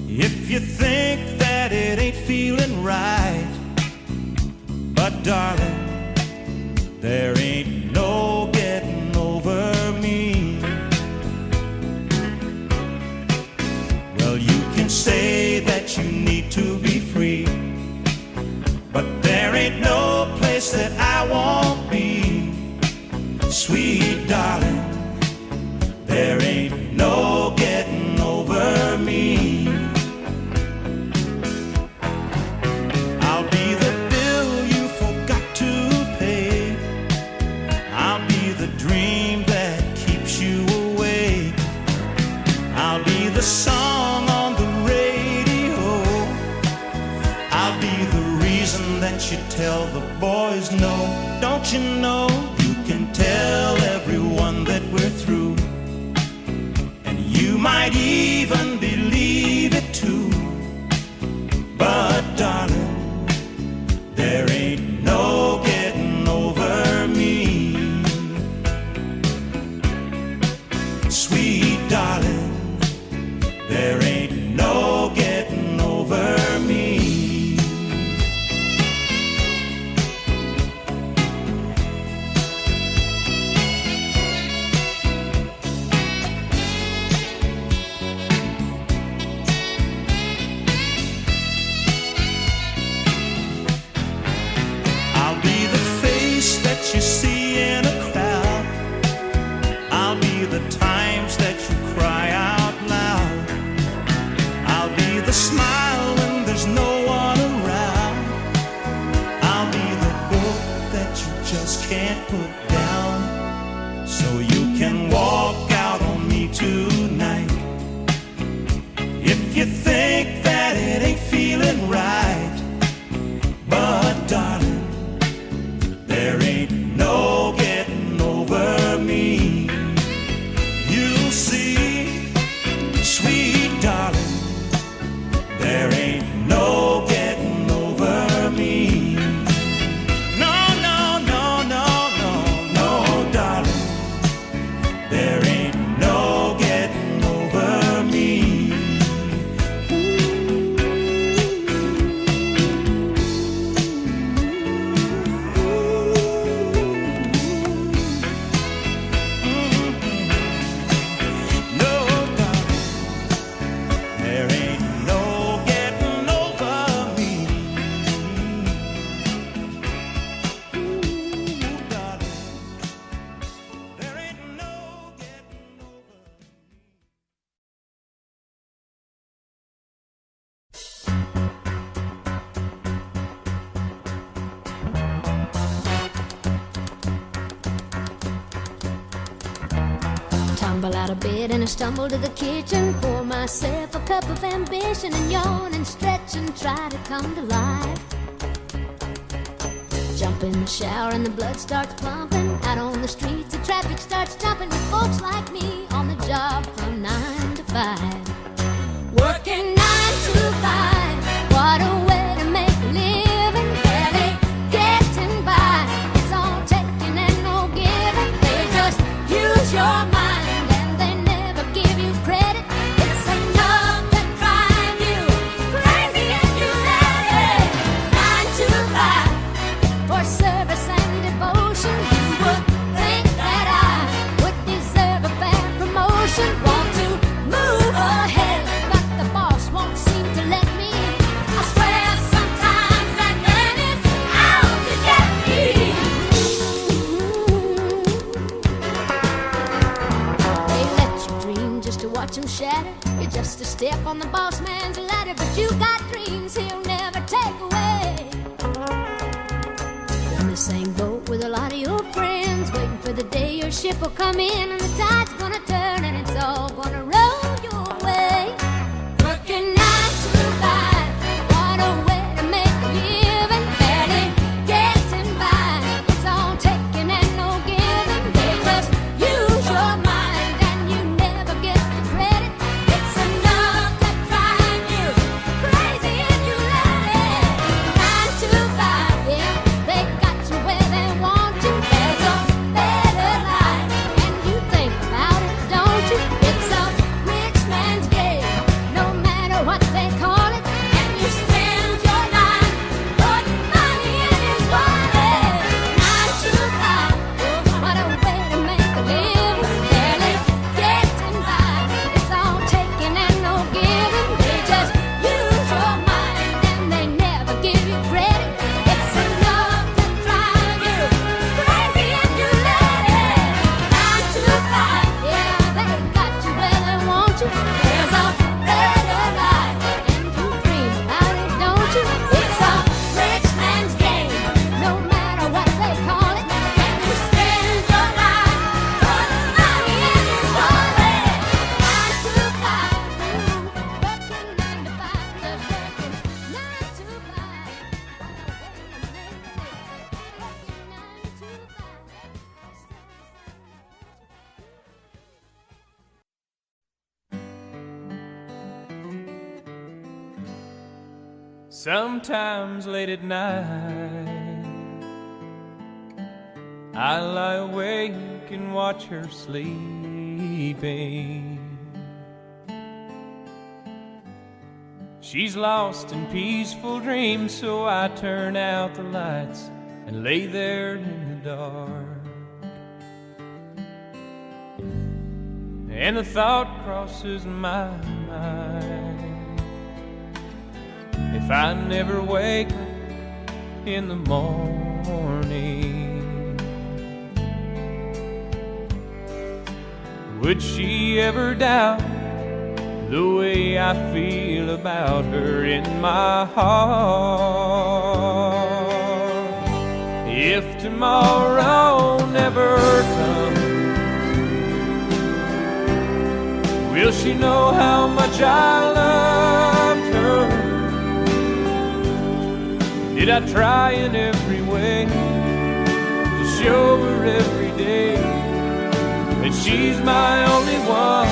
if you think that it ain't feeling right. But darling, there ain't no getting over me. Well, you can say that you need to be free, but there ain't no place that I won't be. Sweet darling, there ain't no getting over me. I'll be the song on the radio. I'll be the reason that you tell the boys no. Don't you know you can tell everyone that we're through, and you might even believe it too. But darling, there ain't no getting over me. Sweet darling, there ain't no getting over me. I'll be the face that you see in a crowd. I'll be the times that you cry out loud. I'll be the smile when there's no one around. I'll be the book that you just can't put down, so you can walk out on me tonight. If you think that it ain't feeling right, but darling, there ain't no getting over me. You'll see, sweet darling, there ain't no getting over me. No, no, no, no, no, no, darling, there ain't no getting over me. No, darling, there ain't no getting over me. Ooh, darling, there ain't no getting over me. Tumble out of bed and I stumble to the kitchen, pour myself a cup of ambition and yawn and stretch and try to come to life. Jump in the shower and the blood starts pumping. Out on the streets the traffic starts jumping with folks like me on the job from 9 to 5. Working 9 to 5, what a way to make a living. Barely getting by, it's all taking and no giving. They just use your mind and they never give you credit. It's enough to drive you crazy if you let it. 9 to 5 for service and devotion. You would think that I would deserve a fair promotion. Want to move ahead, but the boss won't seem to let me. I swear sometimes that man is out to get me. They let you dream just to watch them shatter. You're just a step on the boss man's ladder, but you got dreams he'll never take away. You're in the same boat with a lot of your friends, waiting for the day your ship will come in and the tide's gonna turn and it's all gonna roll your way. Working 9 to 5, what a way to make a living. Barely getting by, it's all taking and no giving. They just use your mind and you never get the credit. It's enough to drive you crazy if you let it. 9 to 5, yeah, they got you where they want you. There's a better life, and you think about it, don't you? It's a rich man's game, no matter what they call it. And you spend your life putting money in his wallet. 9 to 5, what a way to make a living. Barely getting by, it's all taking and no giving. They just use your mind and they never give you credit. It's enough to drive you crazy if you let it. 9 to 5, yeah, they got you where they want you. There's a better life, and you dream about it, don't you? It's a rich man's game, no matter what they call it. And you spend your life putting money in his wallet. 9 to 5, Sometimes late at night I lie awake and watch her sleeping. She's lost in peaceful dreams, so I turn out the lights and lay there in the dark. And the thought crosses my mind, if I never wake up in the morning, would she ever doubt the way I feel about her in my heart? If tomorrow never comes, will she know how much I loved her? Did I try in every way to show her every day that she's my only one?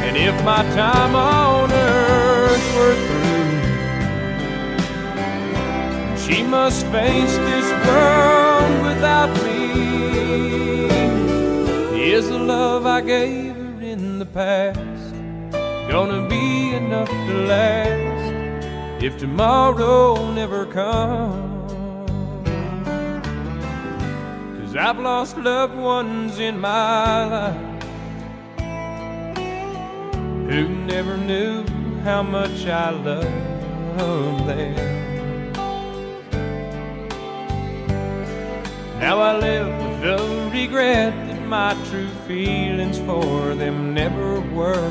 And if my time on earth were through, she must face this world without me. Is the love I gave her in the past gonna be enough to last if tomorrow never comes? 'Cause I've lost loved ones in my life who never knew how much I loved them. Now I live with the regret that my true feelings for them never were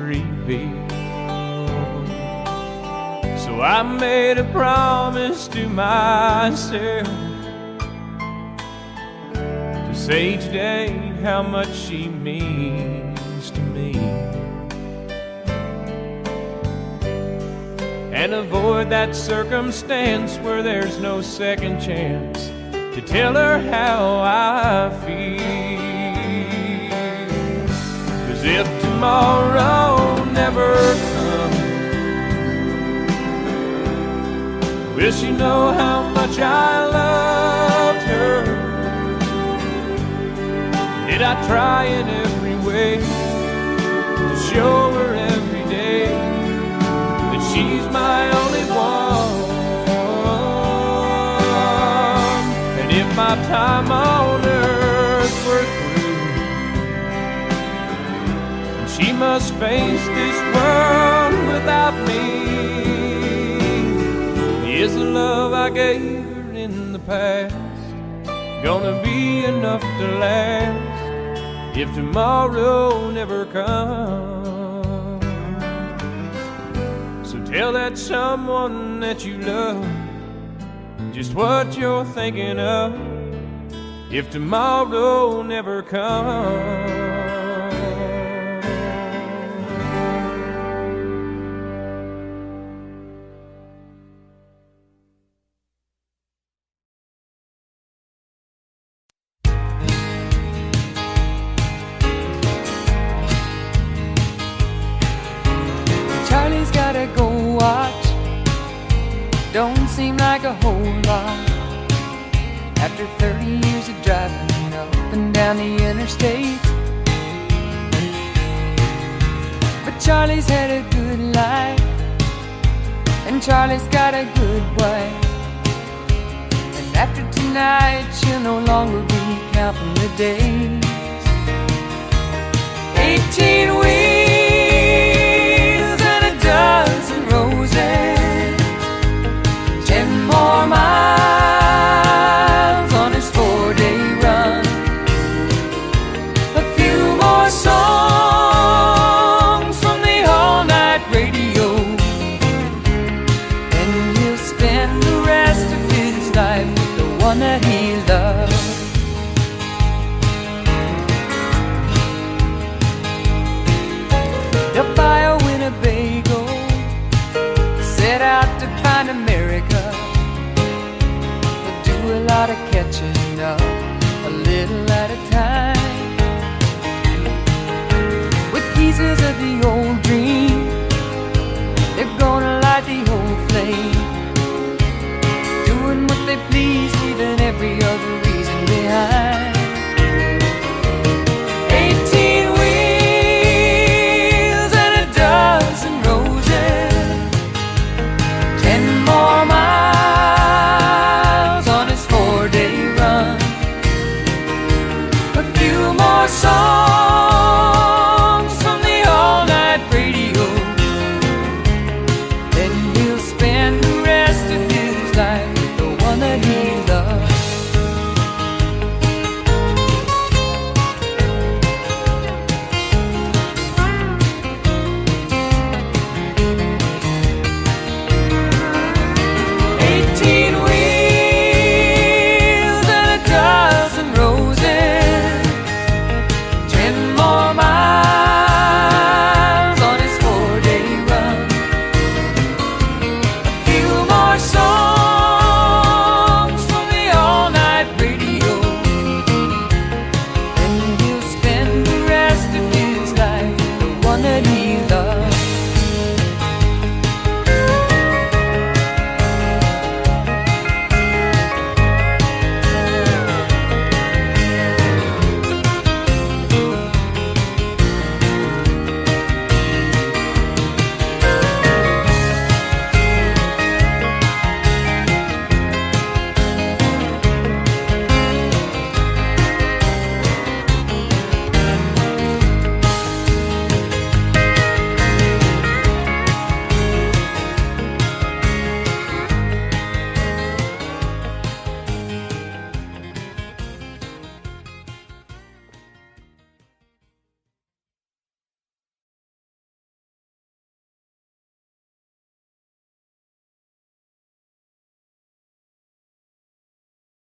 revealed. So I made a promise to myself to say each day how much she means to me, and avoid that circumstance where there's no second chance to tell her how I feel. 'Cause if tomorrow never comes, will she know how much I loved her? Did I try in every way to show her every day that she's my only one? And if my time on earth were through, she must face this world without me, is the love I gave her in the past gonna be enough to last if tomorrow never comes? So tell that someone that you love just what you're thinking of if tomorrow never comes. Charlie's gotta go watch, don't seem like a whole lot after 30 years of driving up and down the interstate. But Charlie's had a good life, and Charlie's got a good wife, and after tonight she'll no longer be counting the days. 18 wheels and a dozen roses, 10 more miles on his 4-day run, a few more songs from the all-night radio, and he'll spend the rest of his life with the one that he loves. They'll buy a Winnebago, set out to find America. They'll do a lot of